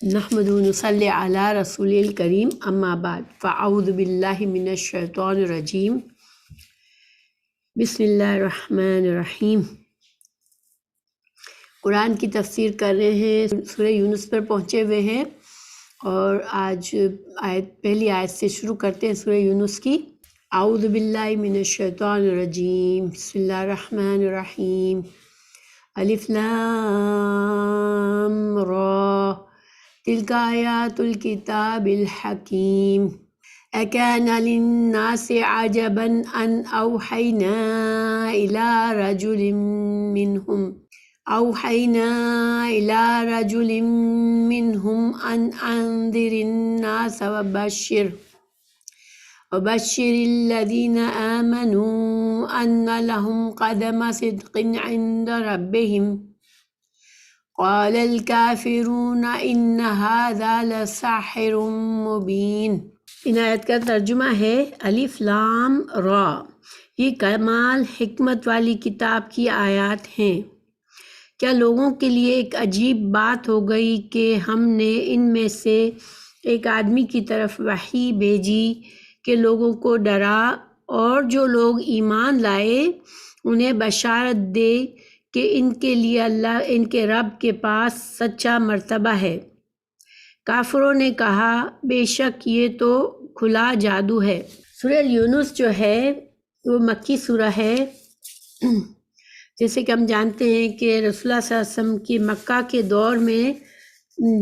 نحمد ونصلی علی رسول الکریم اما بعد فاعوذ باللہ من الشیطان الرجیم بسم اللہ الرحمن الرحیم۔ قرآن کی تفسیر کر رہے ہیں، سورہ یونس پر پہنچے ہوئے ہیں اور آج پہلی آیت سے شروع کرتے ہیں سورہ یونس کی۔ اعوذ باللہ من الشیطان الرجیم، بسم اللہ الرحمن الرحیم۔ الف لام را تلک آیات الکتاب الحکیم۔ اکان للناس عجبا ان اوحینا الى رجل منهم ان انذر الناس وبشر الذين آمنوا ان لهم قدم صدق عند ربهم قال الكافرون ان هذا لساحر مبین۔ ان آیت کا ترجمہ ہے الف لام را، یہ کمال حکمت والی کتاب کی آیات ہیں۔ کیا لوگوں کے لیے ایک عجیب بات ہو گئی کہ ہم نے ان میں سے ایک آدمی کی طرف وحی بھیجی کہ لوگوں کو ڈرا اور جو لوگ ایمان لائے انہیں بشارت دے کہ ان کے لیے اللہ ان کے رب کے پاس سچا مرتبہ ہے۔ کافروں نے کہا بے شک یہ تو کھلا جادو ہے۔ سورہ یونس جو ہے وہ مکی سورہ ہے۔ جیسے کہ ہم جانتے ہیں کہ رسول اللہ صلی اللہ علیہ وسلم کی مکہ کے دور میں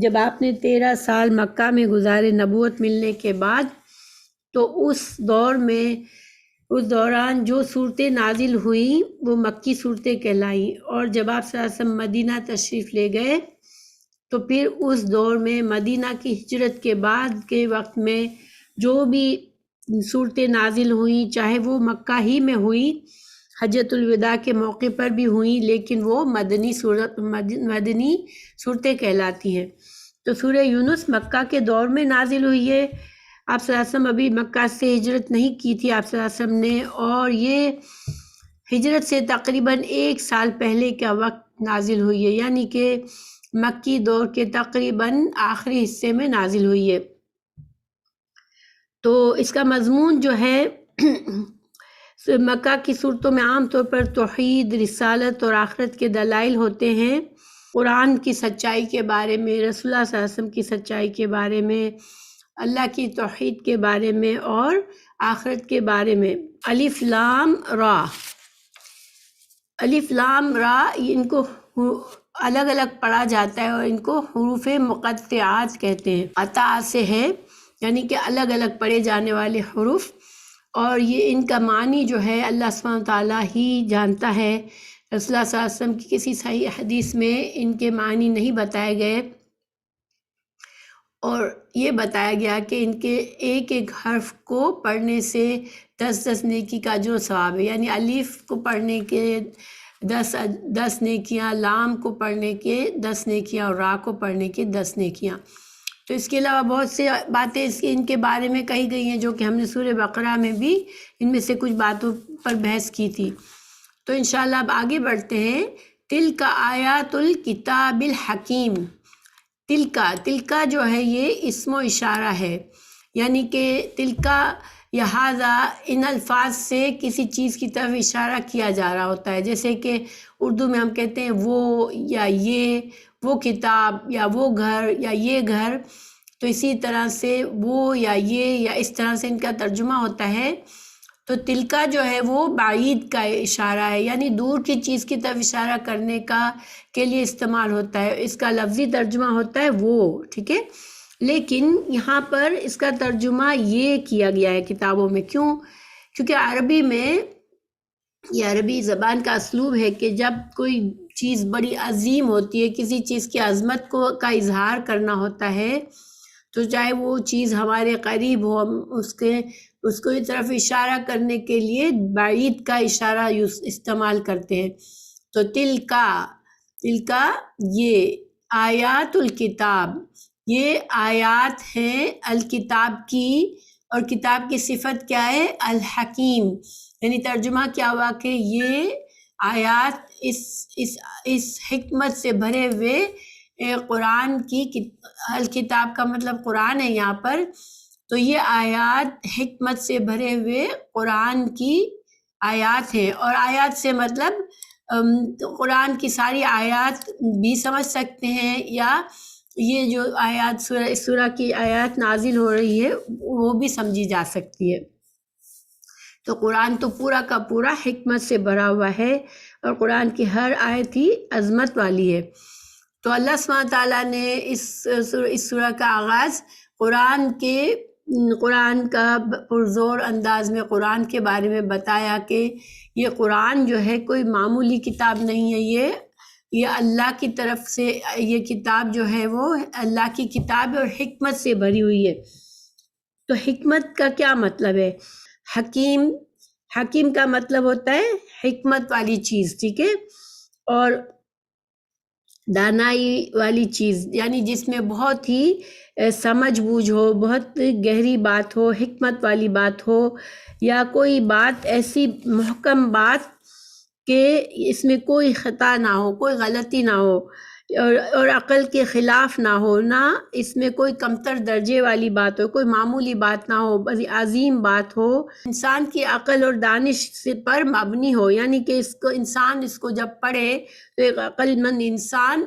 جب آپ نے 13 سال مکہ میں گزارے نبوت ملنے کے بعد، تو اس دوران جو صورتیں نازل ہوئیں وہ مکی صورتیں کہلائیں، اور جب آپ صلی اللہ علیہ وسلم مدینہ تشریف لے گئے تو پھر اس دور میں مدینہ کی ہجرت کے بعد کے وقت میں جو بھی صورتیں نازل ہوئیں، چاہے وہ مکہ ہی میں ہوئیں، حجۃ الوداع کے موقع پر بھی ہوئیں، لیکن وہ مدنی صورتیں کہلاتی ہیں۔ تو سورہ یونس مکہ کے دور میں نازل ہوئی ہے۔ آپ صلی اللہ علیہ وسلم ابھی مکہ سے ہجرت نہیں کی تھی آپ صلی اللہ علیہ وسلم نے، اور یہ ہجرت سے تقریباً 1 سال پہلے کا وقت نازل ہوئی ہے، یعنی کہ مکی دور کے تقریباً آخری حصے میں نازل ہوئی ہے۔ تو اس کا مضمون جو ہے مکہ کی صورتوں میں عام طور پر توحید، رسالت اور آخرت کے دلائل ہوتے ہیں، قرآن کی سچائی کے بارے میں، رسول اللہ صلی اللہ علیہ وسلم کی سچائی کے بارے میں، اللہ کی توحید کے بارے میں اور آخرت کے بارے میں۔ الف لام را، الف لام را ان کو الگ الگ پڑھا جاتا ہے اور ان کو حروف مقطعات کہتے ہیں۔ عطا سے ہے یعنی کہ الگ الگ پڑھے جانے والے حروف، اور یہ ان کا معنی جو ہے اللہ سبحانہ تعالیٰ ہی جانتا ہے۔ رسول اللہ صلی اللہ علیہ وسلم کی کسی صحیح حدیث میں ان کے معنی نہیں بتائے گئے، اور یہ بتایا گیا کہ ان کے ایک ایک حرف کو پڑھنے سے 10 نیکی کا جو ثواب ہے، یعنی الف کو پڑھنے کے 10 نیکیاں، لام کو پڑھنے کے 10 نیکیاں اور را کو پڑھنے کے 10 نیکیاں۔ تو اس کے علاوہ بہت سے باتیں ان کے بارے میں کہی گئی ہیں جو کہ ہم نے سورہ بقرہ میں بھی ان میں سے کچھ باتوں پر بحث کی تھی۔ تو انشاءاللہ اب آگے بڑھتے ہیں۔ تلک آیات الکتاب الحکیم۔ تلکا جو ہے یہ اسم و اشارہ ہے، یعنی کہ تلکا لہٰذا ان الفاظ سے کسی چیز کی طرف اشارہ کیا جا رہا ہوتا ہے، جیسے کہ اردو میں ہم کہتے ہیں وہ یا یہ، وہ کتاب یا وہ گھر یا یہ گھر، تو اسی طرح سے وہ یا یہ یا اس طرح سے ان کا ترجمہ ہوتا ہے۔ تو تلکا جو ہے وہ بعید کا اشارہ ہے، یعنی دور کی چیز کی طرف اشارہ کرنے کے لیے استعمال ہوتا ہے۔ اس کا لفظی ترجمہ ہوتا ہے وہ، ٹھیک ہے، لیکن یہاں پر اس کا ترجمہ یہ کیا گیا ہے کتابوں میں۔ کیوں؟ کیونکہ عربی میں یہ عربی زبان کا اسلوب ہے کہ جب کوئی چیز بڑی عظیم ہوتی ہے، کسی چیز کی عظمت کا اظہار کرنا ہوتا ہے، تو چاہے وہ چیز ہمارے قریب ہو، ہم اس کو اس طرف اشارہ کرنے کے لیے بعید کا اشارہ استعمال کرتے ہیں۔ تو تلکا یہ آیات الکتاب، یہ آیات ہیں الکتاب کی، اور کتاب کی صفت کیا ہے؟ الحکیم، یعنی ترجمہ کیا ہوا کہ یہ آیات اس حکمت سے بھرے ہوئے قرآن کی الکتاب کا مطلب قرآن ہے یہاں پر، تو یہ آیات حکمت سے بھرے ہوئے قرآن کی آیات ہیں، اور آیات سے مطلب قرآن کی ساری آیات بھی سمجھ سکتے ہیں، یا یہ جو آیات سورہ کی آیات نازل ہو رہی ہے وہ بھی سمجھی جا سکتی ہے۔ تو قرآن تو پورا کا پورا حکمت سے بھرا ہوا ہے، اور قرآن کی ہر آیت ہی عظمت والی ہے۔ تو اللہ سبحانہ تعالیٰ نے اس سورہ کا آغاز قرآن کا پرزور انداز میں قرآن کے بارے میں بتایا کہ یہ قرآن جو ہے کوئی معمولی کتاب نہیں ہے، یہ اللہ کی طرف سے یہ کتاب جو ہے وہ اللہ کی کتاب ہے اور حکمت سے بھری ہوئی ہے۔ تو حکمت کا کیا مطلب ہے؟ حکیم کا مطلب ہوتا ہے حکمت والی چیز، ٹھیک ہے، اور دانائی والی چیز، یعنی جس میں بہت ہی سمجھ بوجھ ہو، بہت گہری بات ہو، حکمت والی بات ہو، یا کوئی بات ایسی محکم بات کہ اس میں کوئی خطا نہ ہو، کوئی غلطی نہ ہو، اور عقل کے خلاف نہ ہو، نہ اس میں کوئی کمتر درجے والی بات ہو، کوئی معمولی بات نہ ہو، بڑی عظیم بات ہو، انسان کی عقل اور دانش پر مبنی ہو، یعنی کہ انسان اس کو جب پڑھے تو ایک عقل مند انسان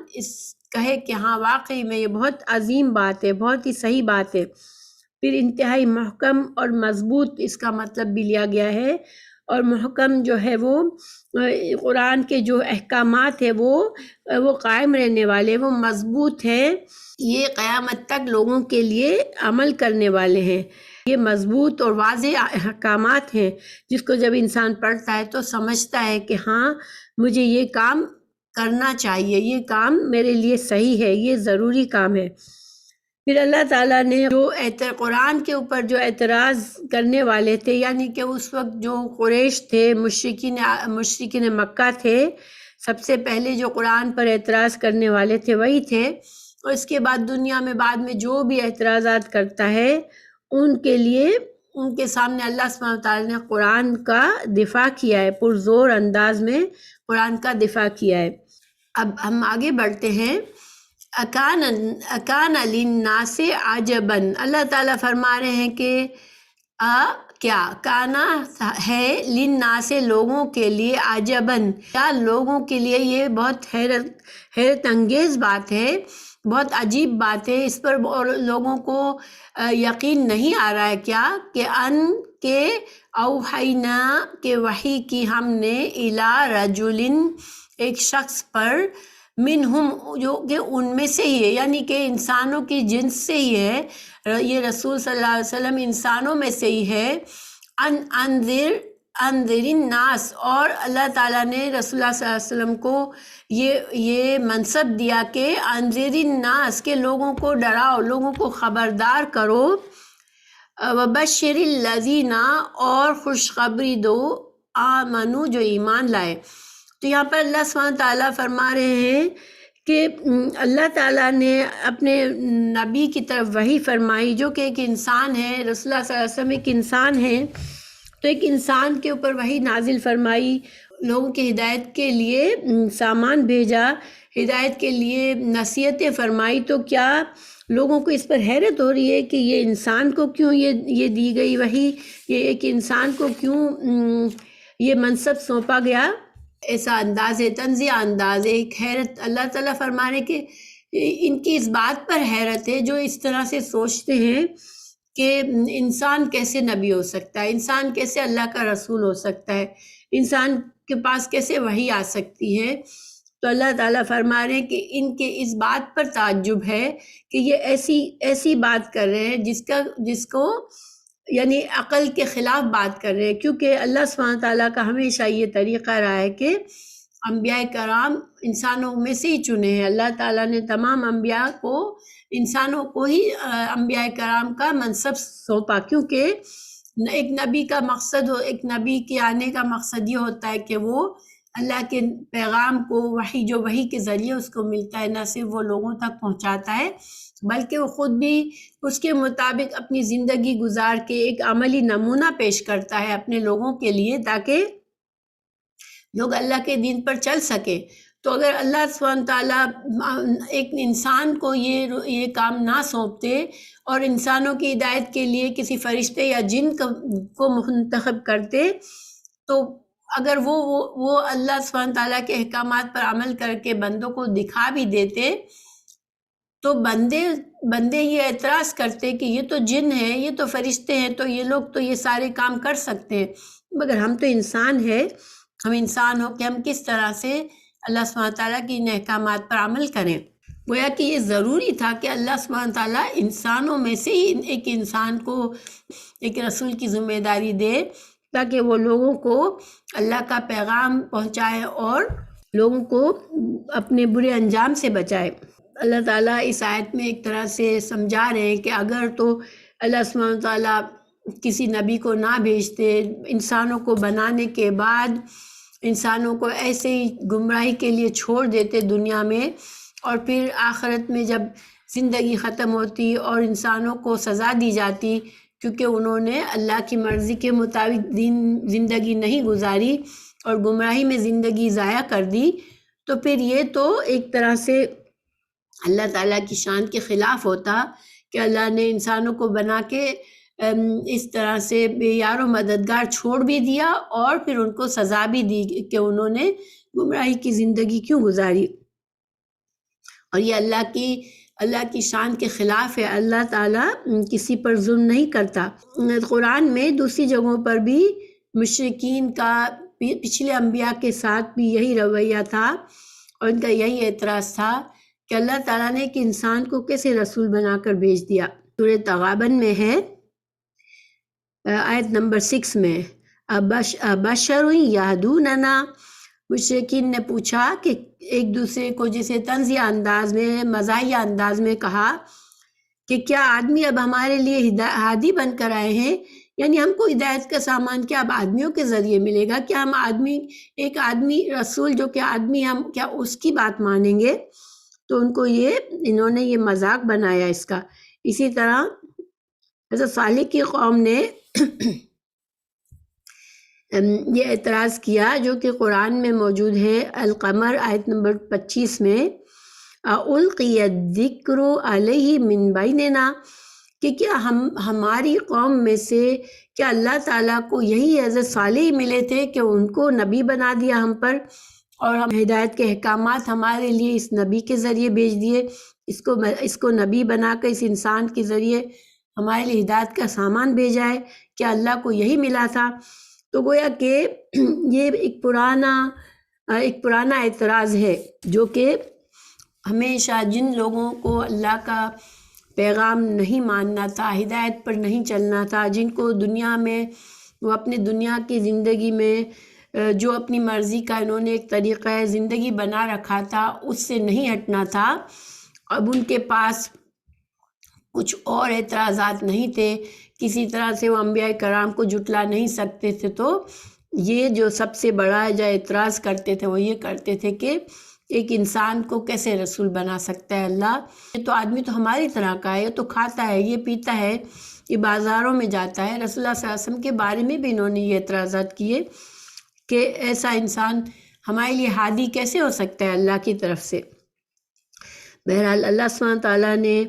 کہے کہ ہاں واقعی میں یہ بہت عظیم بات ہے، بہت ہی صحیح بات ہے۔ پھر انتہائی محکم اور مضبوط اس کا مطلب بھی لیا گیا ہے، اور محکم جو ہے وہ قرآن کے جو احکامات ہے وہ قائم رہنے والے، وہ مضبوط ہے، یہ قیامت تک لوگوں کے لیے عمل کرنے والے ہیں، یہ مضبوط اور واضح احکامات ہیں جس کو جب انسان پڑھتا ہے تو سمجھتا ہے کہ ہاں مجھے یہ کام کرنا چاہیے، یہ کام میرے لیے صحیح ہے، یہ ضروری کام ہے۔ پھر اللہ تعالیٰ نے جو قرآن کے اوپر جو اعتراض کرنے والے تھے، یعنی کہ اس وقت جو قریش تھے، مشرکین مکہ تھے، سب سے پہلے جو قرآن پر اعتراض کرنے والے تھے وہی تھے، اور اس کے بعد دنیا میں بعد میں جو بھی اعتراضات کرتا ہے ان کے لیے ان کے سامنے اللہ سبحانہ تعالیٰ نے قرآن کا دفاع کیا ہے، پرزور انداز میں قرآن کا دفاع کیا ہے۔ اب ہم آگے بڑھتے ہیں۔ اکان للناس عجباً، اللہ تعالیٰ فرما رہے ہیں کہ کیا کانا ہے للناس لوگوں کے لیے، عجباً کیا لوگوں کے لیے یہ بہت حیرت انگیز بات ہے، بہت عجیب بات ہے، اس پر لوگوں کو یقین نہیں آ رہا ہے کیا کہ اوحینا کہ وحی کی ہم نے الی رجل ایک شخص پر، منہم جو کہ ان میں سے ہی ہے، یعنی کہ انسانوں کی جنس سے ہی ہے، یہ رسول صلی اللہ علیہ وسلم انسانوں میں سے ہی ہے، انذر الناس، اور اللہ تعالیٰ نے رسول اللہ صلی اللہ علیہ وسلم کو یہ منصب دیا کہ انذر الناس کہ لوگوں کو ڈراؤ، لوگوں کو خبردار کرو، وبشر الذین اور خوشخبری دو، آمنو جو ایمان لائے۔ تو یہاں پر اللہ سبحانہ تعالیٰ فرما رہے ہیں کہ اللہ تعالیٰ نے اپنے نبی کی طرف وحی فرمائی جو کہ ایک انسان ہے، رسول اللہ صلی اللہ علیہ وسلم ایک انسان ہے، تو ایک انسان کے اوپر وحی نازل فرمائی، لوگوں کی ہدایت کے لیے سامان بھیجا، ہدایت کے لیے نصیحتیں فرمائی، تو کیا لوگوں کو اس پر حیرت ہو رہی ہے کہ یہ انسان کو کیوں یہ دی گئی وحی، یہ ایک انسان کو کیوں یہ منصب سونپا گیا؟ ایسا انداز ہے، تنزیہ انداز ہے، ایک حیرت اللہ تعالیٰ فرمانے کہ ان کی اس بات پر حیرت ہے جو اس طرح سے سوچتے ہیں کہ انسان کیسے نبی ہو سکتا ہے، انسان کیسے اللہ کا رسول ہو سکتا ہے، انسان کے پاس کیسے وحی آ سکتی ہے۔ تو اللہ تعالیٰ فرما رہے ہیں کہ ان کے اس بات پر تعجب ہے کہ یہ ایسی بات کر رہے ہیں جس کو یعنی عقل کے خلاف بات کر رہے ہیں، کیونکہ اللہ سبحانہ تعالیٰ کا ہمیشہ یہ طریقہ رہا ہے کہ انبیاء کرام انسانوں میں سے ہی چنے ہیں، اللہ تعالیٰ نے تمام انبیاء کو، انسانوں کو ہی انبیاء کرام کا منصب سونپا، کیونکہ ایک نبی کا مقصد ایک نبی کے آنے کا مقصد یہ ہوتا ہے کہ وہ اللہ کے پیغام کو وحی کے ذریعے اس کو ملتا ہے، نہ صرف وہ لوگوں تک پہنچاتا ہے بلکہ وہ خود بھی اس کے مطابق اپنی زندگی گزار کے ایک عملی نمونہ پیش کرتا ہے اپنے لوگوں کے لیے، تاکہ لوگ اللہ کے دین پر چل سکے۔ تو اگر اللہ سبحانہ تعالیٰ ایک انسان کو یہ کام نہ سونپتے اور انسانوں کی ہدایت کے لیے کسی فرشتے یا جن کو منتخب کرتے، تو اگر وہ اللہ سبحانہ تعالیٰ کے احکامات پر عمل کر کے بندوں کو دکھا بھی دیتے، تو بندے یہ اعتراض کرتے کہ یہ تو جن ہیں، یہ تو فرشتے ہیں، تو یہ لوگ تو یہ سارے کام کر سکتے ہیں، مگر ہم تو انسان ہیں، ہم انسان ہو کہ ہم کس طرح سے اللہ سبحانہ تعالیٰ کی ان احکامات پر عمل کریں۔ گویا کہ یہ ضروری تھا کہ اللہ سبحانہ تعالیٰ انسانوں میں سے ہی ایک انسان کو ایک رسول کی ذمہ داری دے، تاکہ وہ لوگوں کو اللہ کا پیغام پہنچائے اور لوگوں کو اپنے برے انجام سے بچائے۔ اللہ تعالیٰ اس آیت میں ایک طرح سے سمجھا رہے ہیں کہ اگر تو اللہ سبحانہ تعالیٰ کسی نبی کو نہ بھیجتے، انسانوں کو بنانے کے بعد انسانوں کو ایسے ہی گمراہی کے لیے چھوڑ دیتے دنیا میں، اور پھر آخرت میں جب زندگی ختم ہوتی اور انسانوں کو سزا دی جاتی کیونکہ انہوں نے اللہ کی مرضی کے مطابق زندگی نہیں گزاری اور گمراہی میں زندگی ضائع کر دی، تو پھر یہ تو ایک طرح سے اللہ تعالیٰ کی شان کے خلاف ہوتا کہ اللہ نے انسانوں کو بنا کے اس طرح سے بے یار و مددگار چھوڑ بھی دیا اور پھر ان کو سزا بھی دی کہ انہوں نے گمراہی کی زندگی کیوں گزاری، اور یہ اللہ کی شان کے خلاف ہے۔ اللہ تعالیٰ کسی پر ظلم نہیں کرتا۔ قرآن میں دوسری جگہوں پر بھی مشرکین کا پچھلے انبیاء کے ساتھ بھی یہی رویہ تھا اور ان کا یہی اعتراض تھا کہ اللہ تعالیٰ نے ایک انسان کو کیسے رسول بنا کر بھیج دیا۔ سورہ تغابن میں ہے آیت نمبر 6 میں، بشر یہدوننا، مشرکین نے پوچھا کہ ایک دوسرے کو جسے طنزیہ انداز میں، مزاحیہ انداز میں کہا کہ کیا آدمی اب ہمارے لیے ہادی بن کر آئے ہیں، یعنی ہم کو ہدایت کا سامان کیا اب آدمیوں کے ذریعے ملے گا؟ کیا ہم ایک آدمی رسول جو کہ آدمی، ہم کیا اس کی بات مانیں گے؟ تو انہوں نے یہ مذاق بنایا اس کا۔ اسی طرح حضرت صالح کی قوم نے یہ اعتراض کیا جو کہ قرآن میں موجود ہے، القمر آیت نمبر 25 میں، القی الذکر علیہ من بیننا، کہ کیا ہماری قوم میں سے کیا اللہ تعالیٰ کو یہی حضرت صالح ملے تھے کہ ان کو نبی بنا دیا ہم پر، اور ہم ہدایت کے احکامات ہمارے لیے اس نبی کے ذریعے بھیج دیے، اس کو نبی بنا کر اس انسان کے ذریعے ہمارے لیے ہدایت کا سامان بھیجا ہے، کیا اللہ کو یہی ملا تھا؟ تو گویا کہ یہ ایک پرانا اعتراض ہے جو کہ ہمیشہ جن لوگوں کو اللہ کا پیغام نہیں ماننا تھا، ہدایت پر نہیں چلنا تھا، جن کو دنیا میں وہ اپنے دنیا کی زندگی میں جو اپنی مرضی کا انہوں نے ایک طریقہ زندگی بنا رکھا تھا اس سے نہیں ہٹنا تھا، اب ان کے پاس کچھ اور اعتراضات نہیں تھے، کسی طرح سے وہ انبیاء کرام کو جھٹلا نہیں سکتے تھے، تو یہ جو سب سے بڑا جو اعتراض کرتے تھے وہ یہ کرتے تھے کہ ایک انسان کو کیسے رسول بنا سکتا ہے اللہ؟ یہ تو آدمی تو ہماری طرح کا ہے، یہ تو کھاتا ہے، یہ پیتا ہے، یہ بازاروں میں جاتا ہے۔ رسول اللہ صلی اللہ علیہ وسلم کے بارے میں بھی انہوں نے یہ اعتراضات کیے کہ ایسا انسان ہمارے لیے ہادی کیسے ہو سکتا ہے اللہ کی طرف سے۔ بہرحال اللہ سبحانہ تعالیٰ نے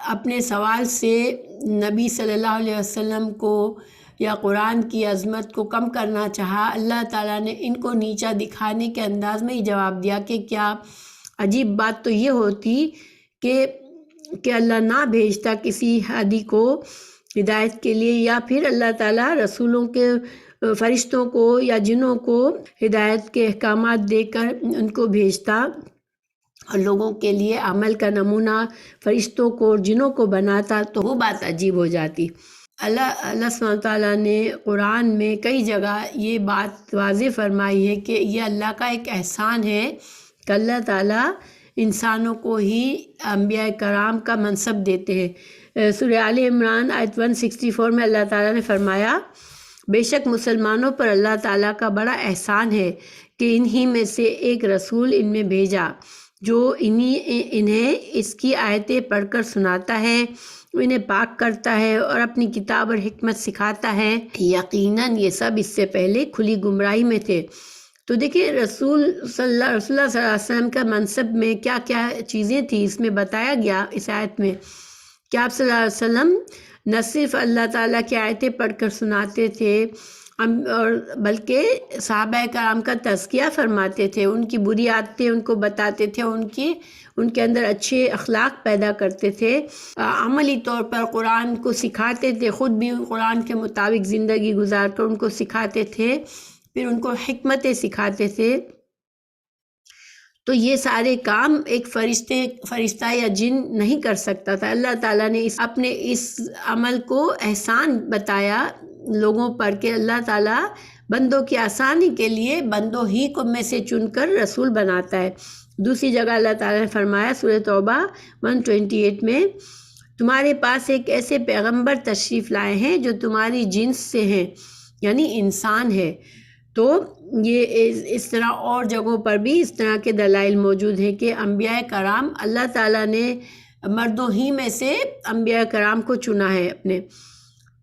اپنے سوال سے نبی صلی اللہ علیہ وسلم کو یا قرآن کی عظمت کو کم کرنا چاہا۔ اللہ تعالیٰ نے ان کو نیچا دکھانے کے انداز میں ہی جواب دیا کہ کیا عجیب بات تو یہ ہوتی کہ اللہ نہ بھیجتا کسی ہادی کو ہدایت کے لیے، یا پھر اللہ تعالیٰ رسولوں کے فرشتوں کو یا جنوں کو ہدایت کے احکامات دے کر ان کو بھیجتا اور لوگوں کے لیے عمل کا نمونہ فرشتوں کو اور جنوں کو بناتا، تو وہ بات عجیب ہو جاتی۔ اللہ سبحانہ تعالیٰ نے قرآن میں کئی جگہ یہ بات واضح فرمائی ہے کہ یہ اللہ کا ایک احسان ہے کہ اللہ تعالیٰ انسانوں کو ہی انبیاء کرام کا منصب دیتے ہیں۔ سورہ آل عمران آیت 164 میں اللہ تعالیٰ نے فرمایا، بے شک مسلمانوں پر اللہ تعالیٰ کا بڑا احسان ہے کہ انہی میں سے ایک رسول ان میں بھیجا جو انہیں اس کی آیتیں پڑھ کر سناتا ہے، انہیں پاک کرتا ہے اور اپنی کتاب اور حکمت سکھاتا ہے۔ یقیناً یہ سب اس سے پہلے کھلی گمراہی میں تھے، تو دیکھیں رسول اللہ صلی اللہ علیہ وسلم کا منصب میں کیا کیا چیزیں تھیں اس میں بتایا گیا اس آیت میں کہ آپ صلی اللہ علیہ وسلم نہ صرف اللہ تعالیٰ کی آیتیں پڑھ کر سناتے تھے اور بلکہ صحابہ کرام کا تزکیہ فرماتے تھے، ان کی بری عادتیں ان کو بتاتے تھے، ان کے اندر اچھے اخلاق پیدا کرتے تھے، عملی طور پر قرآن کو سکھاتے تھے، خود بھی قرآن کے مطابق زندگی گزار کر ان کو سکھاتے تھے، پھر ان کو حکمتیں سکھاتے تھے۔ تو یہ سارے کام ایک فرشتہ یا جن نہیں کر سکتا تھا۔ اللہ تعالیٰ نے اپنے اس عمل کو احسان بتایا لوگوں پر کہ اللہ تعالیٰ بندوں کی آسانی کے لیے بندوں ہی کو میں سے چن کر رسول بناتا ہے۔ دوسری جگہ اللہ تعالیٰ نے فرمایا سورہ توبہ 128 میں، تمہارے پاس ایک ایسے پیغمبر تشریف لائے ہیں جو تمہاری جنس سے ہیں، یعنی انسان ہے۔ تو یہ اس طرح اور جگہوں پر بھی اس طرح کے دلائل موجود ہیں کہ انبیاء کرام اللہ تعالیٰ نے مردوں ہی میں سے انبیاء کرام کو چنا ہے اپنے۔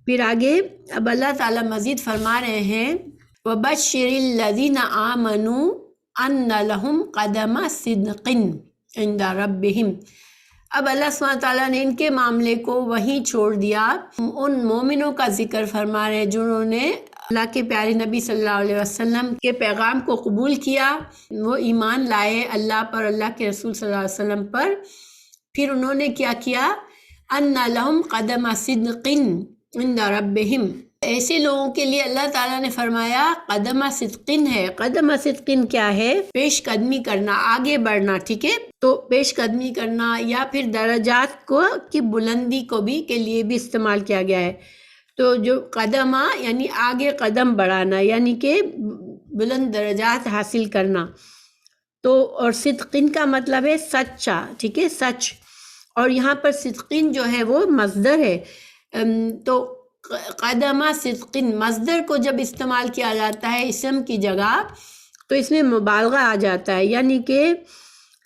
پھر آگے اب اللہ تعالیٰ مزید فرما رہے ہیں وَبَشِّرِ الَّذِينَ آمَنُوا أَنَّ لَهُمْ قَدَمَ صِدْقٍ عِنْدَ رَبِّهِمْ۔ اب اللہ سبحانہ تعالیٰ نے ان کے معاملے کو وہیں چھوڑ دیا، ان مومنوں کا ذکر فرما رہے جنہوں نے اللہ کے پیارے نبی صلی اللہ علیہ وسلم کے پیغام کو قبول کیا، وہ ایمان لائے اللہ پر، اللہ کے رسول صلی اللہ علیہ وسلم پر، پھر انہوں نے کیا کیا، أَنَّ لَهُمْ قَدَمَ صِدْقٍ عِنْدَ رَبِّهِمْ، ایسے لوگوں کے لیے اللہ تعالیٰ نے فرمایا قدم صدقن ہے۔ قدم صدقن کیا ہے؟ پیش قدمی کرنا، آگے بڑھنا، ٹھیک ہے؟ تو پیش قدمی کرنا یا پھر درجات کو کی بلندی کو بھی کے لیے بھی استعمال کیا گیا ہے۔ تو جو قدمہ یعنی آگے قدم بڑھانا، یعنی کہ بلند درجات حاصل کرنا۔ تو اور صدقین کا مطلب ہے سچا، ٹھیک ہے، سچ، اور یہاں پر صدقین جو ہے وہ مصدر ہے۔ تو قدمہ صدقین مصدر کو جب استعمال کیا جاتا ہے اسم کی جگہ تو اس میں مبالغہ آ جاتا ہے، یعنی کہ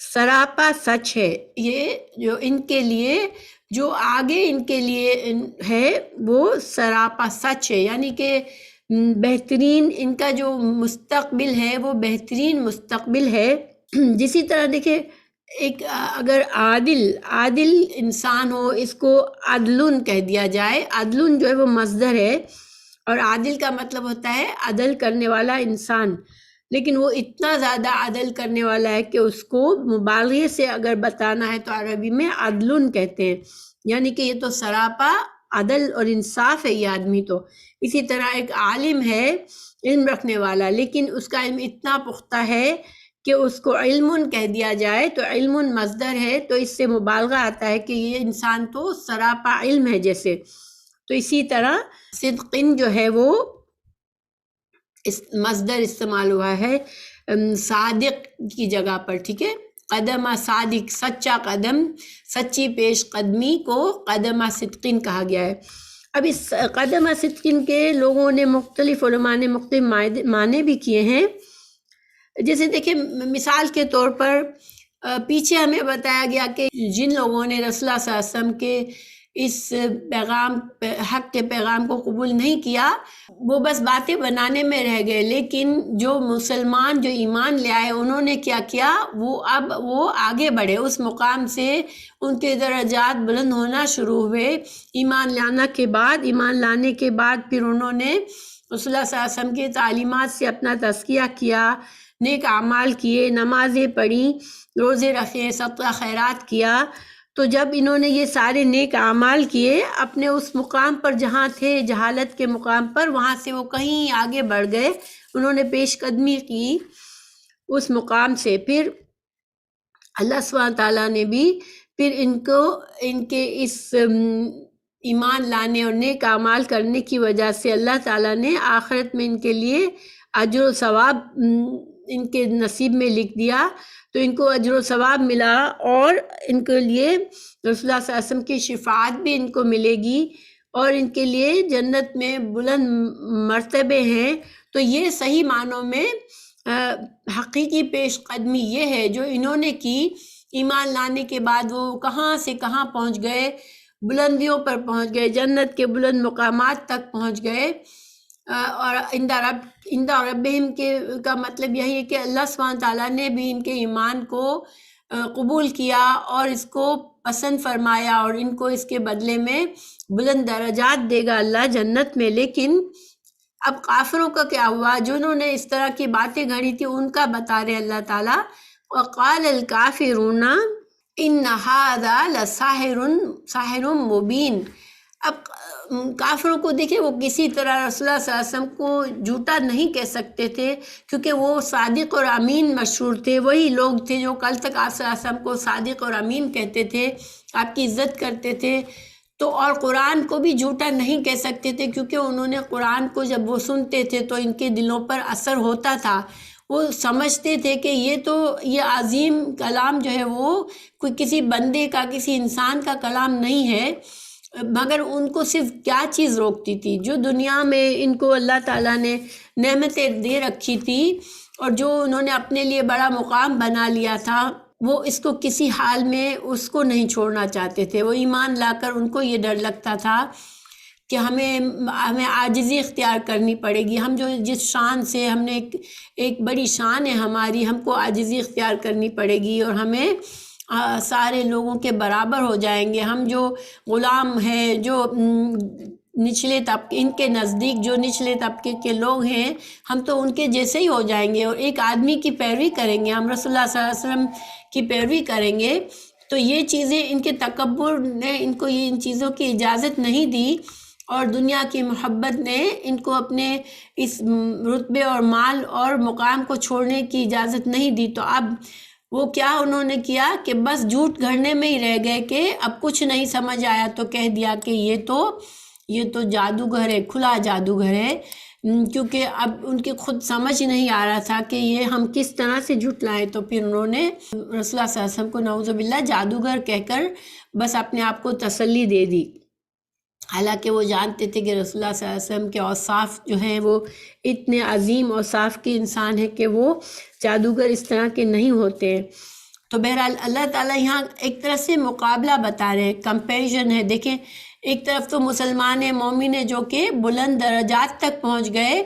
سراپا سچ ہے یہ جو ان کے لیے، جو آگے ان کے لیے ہے وہ سراپا سچ ہے، یعنی کہ بہترین ان کا جو مستقبل ہے وہ بہترین مستقبل ہے۔ جسی طرح دیکھیں ایک اگر عادل انسان ہو، اس کو عدلن کہہ دیا جائے، عدلن جو ہے وہ مصدر ہے اور عادل کا مطلب ہوتا ہے عدل کرنے والا انسان، لیکن وہ اتنا زیادہ عدل کرنے والا ہے کہ اس کو مبالغے سے اگر بتانا ہے تو عربی میں عدلن کہتے ہیں، یعنی کہ یہ تو سراپا عدل اور انصاف ہے یہ آدمی۔ تو اسی طرح ایک عالم ہے علم رکھنے والا، لیکن اس کا علم اتنا پختہ ہے کہ اس کو علم کہہ دیا جائے تو علم مصدر ہے، تو اس سے مبالغہ آتا ہے کہ یہ انسان تو سراپا علم ہے جیسے۔ تو اسی طرح صدقین جو ہے وہ مصدر استعمال ہوا ہے صادق کی جگہ پر، ٹھیک ہے، قدم صادق، سچا قدم، سچی پیش قدمی کو قدم صدقین کہا گیا ہے۔ اب اس قدم صدقین کے لوگوں نے مختلف علماء نے مختلف معنی بھی کیے ہیں۔ جیسے دیکھیں مثال کے طور پر پیچھے ہمیں بتایا گیا کہ جن لوگوں نے رسول اللہ صلی اللہ علیہ وسلم کے اس پیغام حق کے پیغام کو قبول نہیں کیا، وہ بس باتیں بنانے میں رہ گئے، لیکن جو مسلمان جو ایمان لے آئے انہوں نے کیا کیا، وہ آگے بڑھے، اس مقام سے ان کے درجات بلند ہونا شروع ہوئے۔ ایمان لانے کے بعد پھر انہوں نے رسول اللہ صلی اللہ علیہ وسلم کی تعلیمات سے اپنا تزکیہ کیا، نیک اعمال کیے، نمازیں پڑھیں، روزے رکھے، صدقہ خیرات کیا۔ تو جب انہوں نے یہ سارے نیک اعمال کیے، اپنے اس مقام پر جہاں تھے جہالت کے مقام پر، وہاں سے وہ کہیں آگے بڑھ گئے، انہوں نے پیش قدمی کی اس مقام سے۔ پھر اللہ سبحانہ تعالیٰ نے بھی پھر ان کے اس ایمان لانے اور نیک اعمال کرنے کی وجہ سے اللہ تعالیٰ نے آخرت میں ان کے لیے اجر و ثواب ان کے نصیب میں لکھ دیا، تو ان کو اجر و ثواب ملا اور ان کے لیے رسول اللہ صلی اللہ علیہ وسلم کی شفاعت بھی ان کو ملے گی اور ان کے لیے جنت میں بلند مرتبے ہیں۔ تو یہ صحیح معنوں میں حقیقی پیش قدمی یہ ہے جو انہوں نے کی، ایمان لانے کے بعد وہ کہاں سے کہاں پہنچ گئے، بلندیوں پر پہنچ گئے، جنت کے بلند مقامات تک پہنچ گئے۔ اور عند ربہم کے کا مطلب یہی ہے کہ اللہ سبحانہ تعالیٰ نے بھی ان کے ایمان کو قبول کیا اور اس کو پسند فرمایا، اور ان کو اس کے بدلے میں بلند درجات دے گا اللہ جنت میں۔ لیکن اب کافروں کا کیا ہوا؟ جنہوں نے اس طرح کی باتیں گھڑی تھی ان کا بتا رہے اللہ تعالیٰ، وقال الکافرون ان ھذا لساحر مبین۔ اب کافروں کو دیکھیں، وہ کسی طرح رسول اللہ صلی اللہ علیہ وسلم کو جھوٹا نہیں کہہ سکتے تھے، کیونکہ وہ صادق اور امین مشہور تھے۔ وہی لوگ تھے جو کل تک آپ صلی اللہ علیہ وسلم کو صادق اور امین کہتے تھے، آپ کی عزت کرتے تھے، تو اور قرآن کو بھی جھوٹا نہیں کہہ سکتے تھے، کیونکہ انہوں نے قرآن کو جب وہ سنتے تھے تو ان کے دلوں پر اثر ہوتا تھا۔ وہ سمجھتے تھے کہ یہ عظیم کلام جو ہے وہ کوئی کسی بندے کا، کسی انسان کا کلام نہیں ہے، مگر ان کو صرف کیا چیز روکتی تھی؟ جو دنیا میں ان کو اللہ تعالیٰ نے نعمتیں دے رکھی تھی اور جو انہوں نے اپنے لیے بڑا مقام بنا لیا تھا، وہ اس کو کسی حال میں اس کو نہیں چھوڑنا چاہتے تھے۔ وہ ایمان لا کر ان کو یہ ڈر لگتا تھا کہ ہمیں عاجزی اختیار کرنی پڑے گی، ہم جو جس شان سے ہم نے ایک بڑی شان ہے ہماری، ہم کو عاجزی اختیار کرنی پڑے گی اور ہمیں سارے لوگوں کے برابر ہو جائیں گے۔ ہم جو غلام ہیں، جو نچلے طبقے، ان کے نزدیک جو نچلے طبقے کے لوگ ہیں، ہم تو ان کے جیسے ہی ہو جائیں گے اور ایک آدمی کی پیروی کریں گے، ہم رسول اللہ صلی اللہ علیہ وسلم کی پیروی کریں گے۔ تو یہ چیزیں ان کے تکبر نے ان کو ان چیزوں کی اجازت نہیں دی، اور دنیا کی محبت نے ان کو اپنے اس رتبے اور مال اور مقام کو چھوڑنے کی اجازت نہیں دی۔ تو اب وہ کیا انہوں نے کیا کہ بس جھوٹ گھڑنے میں ہی رہ گئے کہ اب کچھ نہیں سمجھ آیا تو کہہ دیا کہ یہ تو جادوگر ہے، کھلا جادوگر ہے، کیونکہ اب ان کی خود سمجھ نہیں آ رہا تھا کہ یہ ہم کس طرح سے جھٹلائیں۔ تو پھر انہوں نے رسول اللہ صلی اللہ علیہ وسلم کو نعوذ باللہ جادوگر کہہ کر بس اپنے آپ کو تسلی دے دی، حالانکہ وہ جانتے تھے کہ رسول اللہ صلی اللہ علیہ وسلم کے اوصاف جو ہیں وہ اتنے عظیم اوصاف کے انسان ہیں کہ وہ جادوگر اس طرح کے نہیں ہوتے ہیں۔ تو بہرحال اللہ تعالیٰ یہاں ایک طرح سے مقابلہ بتا رہے ہیں، کمپیریزن ہے۔ دیکھیں، ایک طرف تو مسلمان ہیں، مومن ہیں جو کہ بلند درجات تک پہنچ گئے،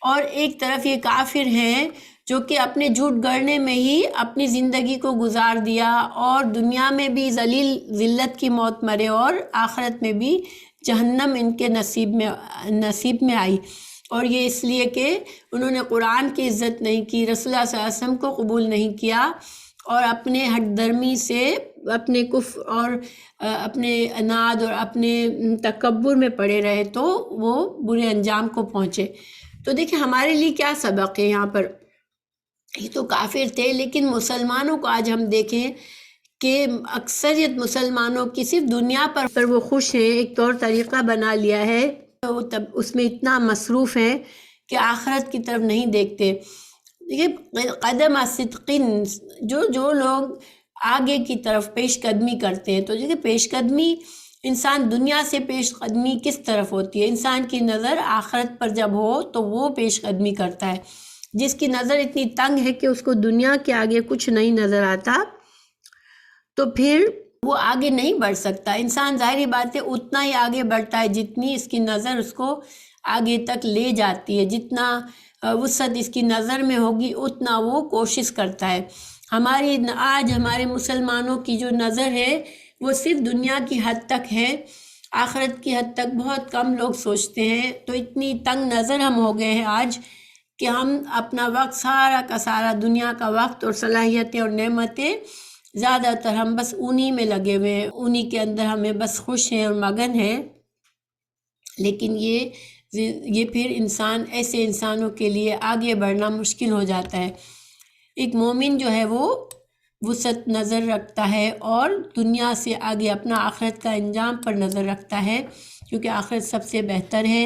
اور ایک طرف یہ کافر ہیں جو کہ اپنے جھوٹ گڑنے میں ہی اپنی زندگی کو گزار دیا، اور دنیا میں بھی ذلیل ذلت کی موت مرے اور آخرت میں بھی جہنم ان کے نصیب میں آئی۔ اور یہ اس لیے کہ انہوں نے قرآن کی عزت نہیں کی، رسول اللہ صلی اللہ علیہ وسلم کو قبول نہیں کیا، اور اپنے ہٹ درمی سے اپنے کفر اور اپنے اناد اور اپنے تکبر میں پڑے رہے، تو وہ برے انجام کو پہنچے۔ تو دیکھیں ہمارے لیے کیا سبق ہے یہاں پر؟ یہ تو کافر تھے، لیکن مسلمانوں کو آج ہم دیکھیں کہ اکثریت مسلمانوں کی صرف دنیا پر وہ خوش ہیں، ایک طور طریقہ بنا لیا ہے، وہ تب اس میں اتنا مصروف ہیں کہ آخرت کی طرف نہیں دیکھتے۔ دیکھیں قدم صدقین، جو لوگ آگے کی طرف پیش قدمی کرتے ہیں، تو دیکھیں پیش قدمی انسان دنیا سے پیش قدمی کس طرف ہوتی ہے؟ انسان کی نظر آخرت پر جب ہو تو وہ پیش قدمی کرتا ہے۔ جس کی نظر اتنی تنگ ہے کہ اس کو دنیا کے آگے کچھ نہیں نظر آتا، تو پھر وہ آگے نہیں بڑھ سکتا۔ انسان ظاہری بات ہے اتنا ہی آگے بڑھتا ہے جتنی اس کی نظر اس کو آگے تک لے جاتی ہے، جتنا وسعت اس کی نظر میں ہوگی اتنا وہ کوشش کرتا ہے۔ آج ہمارے مسلمانوں کی جو نظر ہے وہ صرف دنیا کی حد تک ہے، آخرت کی حد تک بہت کم لوگ سوچتے ہیں۔ تو اتنی تنگ نظر ہم ہو گئے ہیں آج کہ ہم اپنا وقت سارا کا سارا، دنیا کا وقت اور صلاحیتیں اور نعمتیں زیادہ تر ہم بس انہی میں لگے ہوئے ہیں، انہی کے اندر ہمیں بس خوش ہیں اور مگن ہیں۔ لیکن یہ پھر ایسے انسانوں کے لیے آگے بڑھنا مشکل ہو جاتا ہے۔ ایک مومن جو ہے وہ وسعت نظر رکھتا ہے اور دنیا سے آگے اپنا آخرت کا انجام پر نظر رکھتا ہے، کیونکہ آخرت سب سے بہتر ہے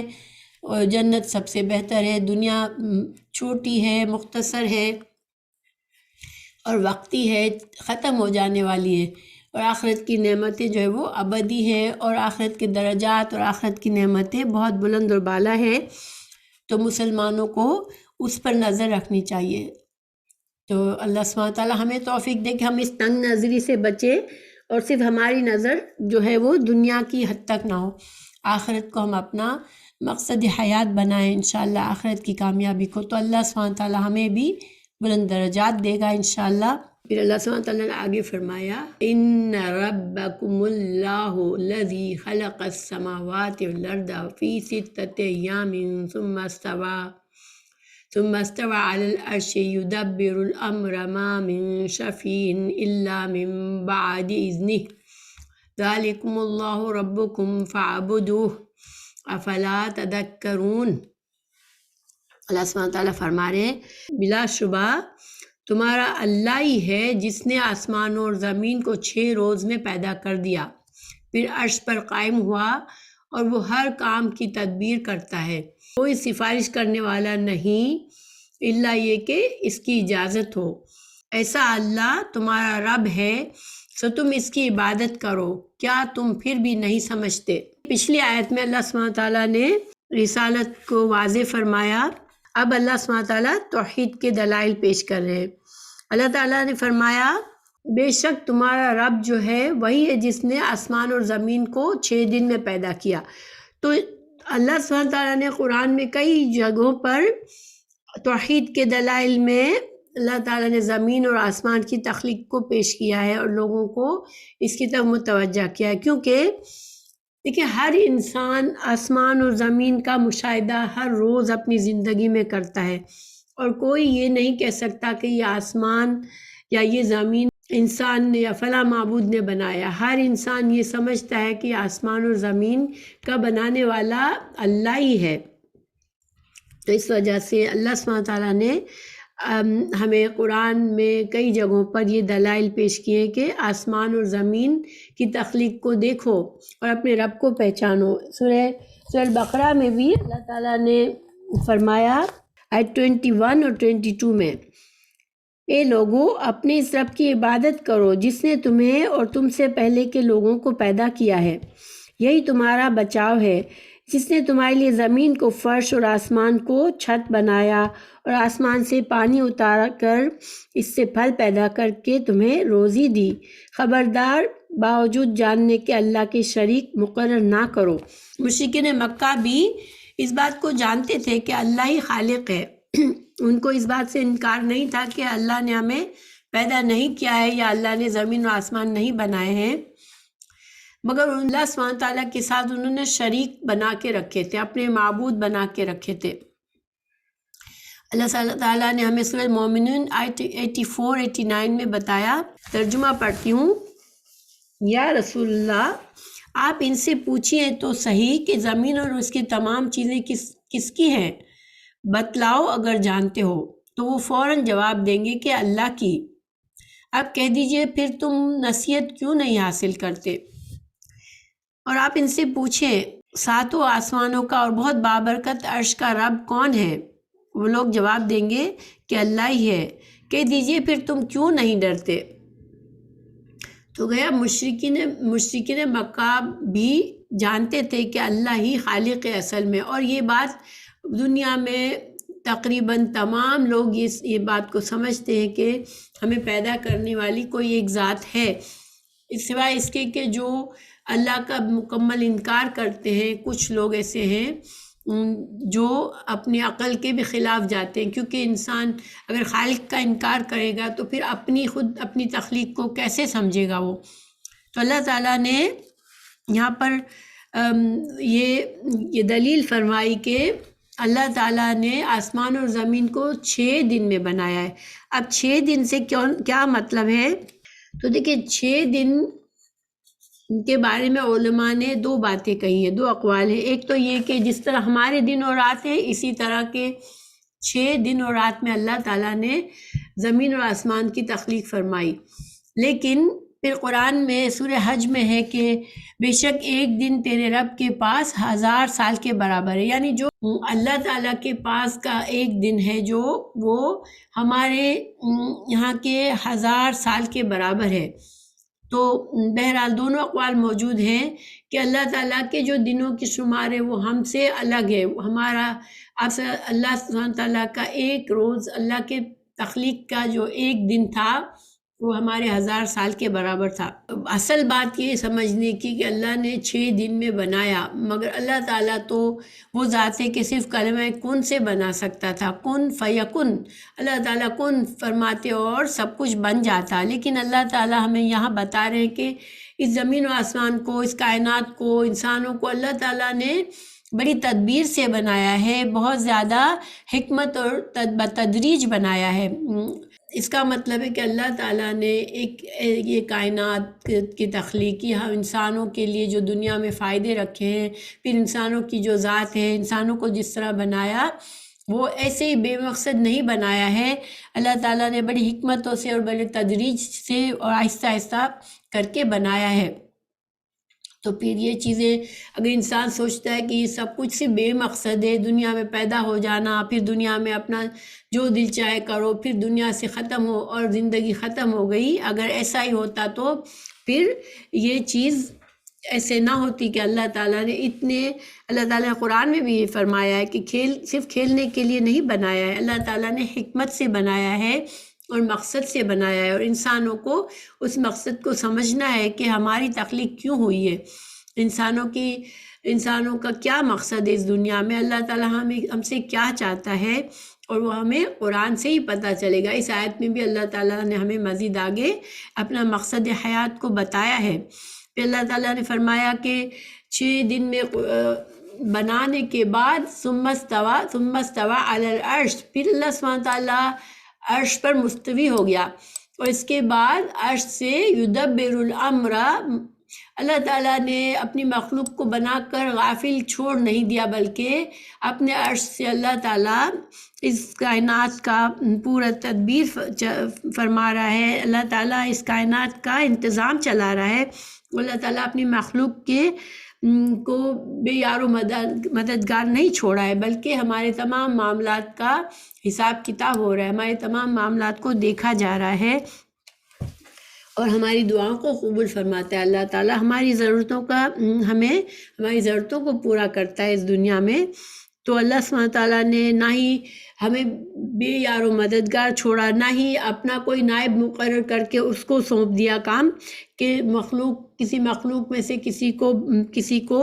اور جنت سب سے بہتر ہے۔ دنیا چھوٹی ہے، مختصر ہے اور وقتی ہے، ختم ہو جانے والی ہے، اور آخرت کی نعمتیں جو ہے وہ ابدی ہے، اور آخرت کے درجات اور آخرت کی نعمتیں بہت بلند اور بالا ہے۔ تو مسلمانوں کو اس پر نظر رکھنی چاہیے۔ تو اللہ سبحانہ تعالیٰ ہمیں توفیق دے کہ ہم اس تنگ نظری سے بچیں اور صرف ہماری نظر جو ہے وہ دنیا کی حد تک نہ ہو۔ آخرت کو ہم اپنا مقصد حیات بنائیں انشاءاللہ آخرت کی کامیابی کو، تو اللہ سبحانہ تعالیٰ ہمیں بھی بلند درجات دے گا انشاءاللہ۔ پھر اللہ سبحانہ تعالیٰ نے آگے فرمایا ان ربکم اللہ الذی خلق السماوات والارض فی ستۃ ایام ثم استوى على العرش يدبر الامر ما من شفیع الا من بعد اذنہ ذالکم اللہ ربکم فاعبدوہ افلا تذکرون۔ اللہ سبحانہ تعالیٰ فرما رہے ہیں بلا شبہ تمہارا اللہ ہی ہے جس نے آسمان اور زمین کو 6 روز میں پیدا کر دیا، پھر عرش پر قائم ہوا اور وہ ہر کام کی تدبیر کرتا ہے، کوئی سفارش کرنے والا نہیں الا یہ کہ اس کی اجازت ہو۔ ایسا اللہ تمہارا رب ہے سو تم اس کی عبادت کرو، کیا تم پھر بھی نہیں سمجھتے؟ پچھلی آیت میں اللہ سبحانہ تعالیٰ نے رسالت کو واضح فرمایا، اب اللہ سبحانہ تعالیٰ توحید کے دلائل پیش کر رہے ہیں۔ اللہ تعالیٰ نے فرمایا بے شک تمہارا رب جو ہے وہی ہے جس نے آسمان اور زمین کو 6 دن میں پیدا کیا۔ تو اللہ سبحانہ تعالیٰ نے قرآن میں کئی جگہوں پر توحید کے دلائل میں اللہ تعالیٰ نے زمین اور آسمان کی تخلیق کو پیش کیا ہے اور لوگوں کو اس کی طرف متوجہ کیا ہے، کیونکہ دیکھیں ہر انسان آسمان اور زمین کا مشاہدہ ہر روز اپنی زندگی میں کرتا ہے، اور کوئی یہ نہیں کہہ سکتا کہ یہ آسمان یا یہ زمین انسان نے یا فلاں معبود نے بنایا۔ ہر انسان یہ سمجھتا ہے کہ آسمان اور زمین کا بنانے والا اللہ ہی ہے۔ تو اس وجہ سے اللہ سبحانہ تعالیٰ نے ہمیں قرآن میں کئی جگہوں پر یہ دلائل پیش کیے کہ آسمان اور زمین کی تخلیق کو دیکھو اور اپنے رب کو پہچانو۔ سورہ البقرہ میں بھی اللہ تعالیٰ نے فرمایا آیت 21 اور 22 میں، اے لوگو اپنے اس رب کی عبادت کرو جس نے تمہیں اور تم سے پہلے کے لوگوں کو پیدا کیا ہے، یہی تمہارا بچاؤ ہے، جس نے تمہارے لیے زمین کو فرش اور آسمان کو چھت بنایا اور آسمان سے پانی اتار کر اس سے پھل پیدا کر کے تمہیں روزی دی، خبردار باوجود جاننے کے اللہ کے شریک مقرر نہ کرو۔ مشرکین مکہ بھی اس بات کو جانتے تھے کہ اللہ ہی خالق ہے، ان کو اس بات سے انکار نہیں تھا کہ اللہ نے ہمیں پیدا نہیں کیا ہے یا اللہ نے زمین و آسمان نہیں بنائے ہیں، مگر اللہ سبحانہ تعالیٰ کے ساتھ انہوں نے شریک بنا کے رکھے تھے، اپنے معبود بنا کے رکھے تھے۔ اللہ تعالیٰ نے ہمیں سورہ مومنون آیت 84-89 میں بتایا، ترجمہ پڑھتی ہوں، یا رسول اللہ آپ ان سے پوچھیں تو صحیح کہ زمین اور اس کی تمام چیزیں کس کی ہیں، بتلاؤ اگر جانتے ہو، تو وہ فوراً جواب دیں گے کہ اللہ کی۔ اب کہہ دیجئے پھر تم نصیحت کیوں نہیں حاصل کرتے؟ اور آپ ان سے پوچھیں 7 آسمانوں کا اور بہت بابرکت عرش کا رب کون ہے؟ وہ لوگ جواب دیں گے کہ اللہ ہی ہے۔ کہہ دیجئے پھر تم کیوں نہیں ڈرتے؟ تو گیا مشرکین مکہ بھی جانتے تھے کہ اللہ ہی خالق ہے اصل میں، اور یہ بات دنیا میں تقریباً تمام لوگ یہ بات کو سمجھتے ہیں کہ ہمیں پیدا کرنے والی کوئی ایک ذات ہے، سوائے اس کے کہ جو اللہ کا مکمل انکار کرتے ہیں۔ کچھ لوگ ایسے ہیں جو اپنی عقل کے بھی خلاف جاتے ہیں، کیونکہ انسان اگر خالق کا انکار کرے گا تو پھر اپنی تخلیق کو کیسے سمجھے گا وہ۔ تو اللہ تعالیٰ نے یہاں پر یہ دلیل فرمائی کہ اللہ تعالیٰ نے آسمان اور زمین کو 6 دن میں بنایا ہے۔ اب 6 دن سے کیا مطلب ہے؟ تو دیکھیں 6 دن کے بارے میں علماء نے 2 باتیں کہی ہیں، 2 اقوال ہیں۔ ایک تو یہ کہ جس طرح ہمارے دن اور رات ہیں اسی طرح کے 6 دن اور رات میں اللہ تعالیٰ نے زمین اور آسمان کی تخلیق فرمائی، لیکن پھر قرآن میں سورہ حج میں ہے کہ بے شک ایک دن تیرے رب کے پاس 1000 سال کے برابر ہے، یعنی جو اللہ تعالیٰ کے پاس کا ایک دن ہے جو وہ ہمارے یہاں کے 1000 سال کے برابر ہے۔ تو بہرحال دونوں اقوال موجود ہیں کہ اللہ تعالیٰ کے جو دنوں کی شمار ہے وہ ہم سے الگ ہے۔ ہمارا اللہ سبحانہ تعالیٰ کا ایک روز، اللہ کے تخلیق کا جو ایک دن تھا وہ ہمارے 1000 سال کے برابر تھا۔ اصل بات یہ سمجھنے کی کہ اللہ نے 6 دن میں بنایا، مگر اللہ تعالیٰ تو وہ ذات ہے کہ صرف کلمہ کن سے بنا سکتا تھا، کن فیکن، اللہ تعالیٰ کن فرماتے اور سب کچھ بن جاتا۔ لیکن اللہ تعالیٰ ہمیں یہاں بتا رہے ہیں کہ اس زمین و آسمان کو، اس کائنات کو، انسانوں کو اللہ تعالیٰ نے بڑی تدبیر سے بنایا ہے، بہت زیادہ حکمت اور بتدریج بنایا ہے۔ اس کا مطلب ہے کہ اللہ تعالیٰ نے یہ کائنات کی تخلیق کی ہم انسانوں کے لیے جو دنیا میں فائدے رکھے ہیں، پھر انسانوں کی جو ذات ہے، انسانوں کو جس طرح بنایا وہ ایسے ہی بے مقصد نہیں بنایا ہے۔ اللہ تعالیٰ نے بڑی حکمتوں سے اور بڑے تدریج سے اور آہستہ آہستہ کر کے بنایا ہے۔ تو پھر یہ چیزیں اگر انسان سوچتا ہے کہ یہ سب کچھ صرف بے مقصد ہے، دنیا میں پیدا ہو جانا، پھر دنیا میں اپنا جو دل چاہے کرو، پھر دنیا سے ختم ہو اور زندگی ختم ہو گئی، اگر ایسا ہی ہوتا تو پھر یہ چیز ایسے نہ ہوتی کہ اللہ تعالیٰ نے اللہ تعالیٰ نے قرآن میں بھی یہ فرمایا ہے کہ صرف کھیلنے کے لیے نہیں بنایا ہے، اللہ تعالیٰ نے حکمت سے بنایا ہے اور مقصد سے بنایا ہے، اور انسانوں کو اس مقصد کو سمجھنا ہے کہ ہماری تخلیق کیوں ہوئی ہے، انسانوں کا کیا مقصد ہے اس دنیا میں، اللہ تعالیٰ ہم سے کیا چاہتا ہے، اور وہ ہمیں قرآن سے ہی پتہ چلے گا۔ اس آیت میں بھی اللہ تعالیٰ نے ہمیں مزید آگے اپنا مقصد حیات کو بتایا ہے۔ پھر اللہ تعالیٰ نے فرمایا کہ 6 دن میں بنانے کے بعد ثم استوى علی العرش، پھر اللہ سبحانہ تعالیٰ عرش پر مستوی ہو گیا، اور اس کے بعد عرش سے یدبر الامر، اللہ تعالیٰ نے اپنی مخلوق کو بنا کر غافل چھوڑ نہیں دیا، بلکہ اپنے عرش سے اللہ تعالیٰ اس کائنات کا پورا تدبیر فرما رہا ہے، اللہ تعالیٰ اس کائنات کا انتظام چلا رہا ہے۔ اللہ تعالیٰ اپنی مخلوق کو بے یار و مددگار نہیں چھوڑا ہے، بلکہ ہمارے تمام معاملات کا حساب کتاب ہو رہا ہے، ہمارے تمام معاملات کو دیکھا جا رہا ہے، اور ہماری دعاؤں کو قبول فرماتا ہے اللہ تعالیٰ۔ ہماری ضرورتوں کو پورا کرتا ہے اس دنیا میں۔ تو اللہ سبحانہ تعالیٰ نے نہ ہی ہمیں بے یار و مددگار چھوڑا، نہ ہی اپنا کوئی نائب مقرر کر کے اس کو سونپ دیا کام کہ کسی مخلوق میں سے کسی کو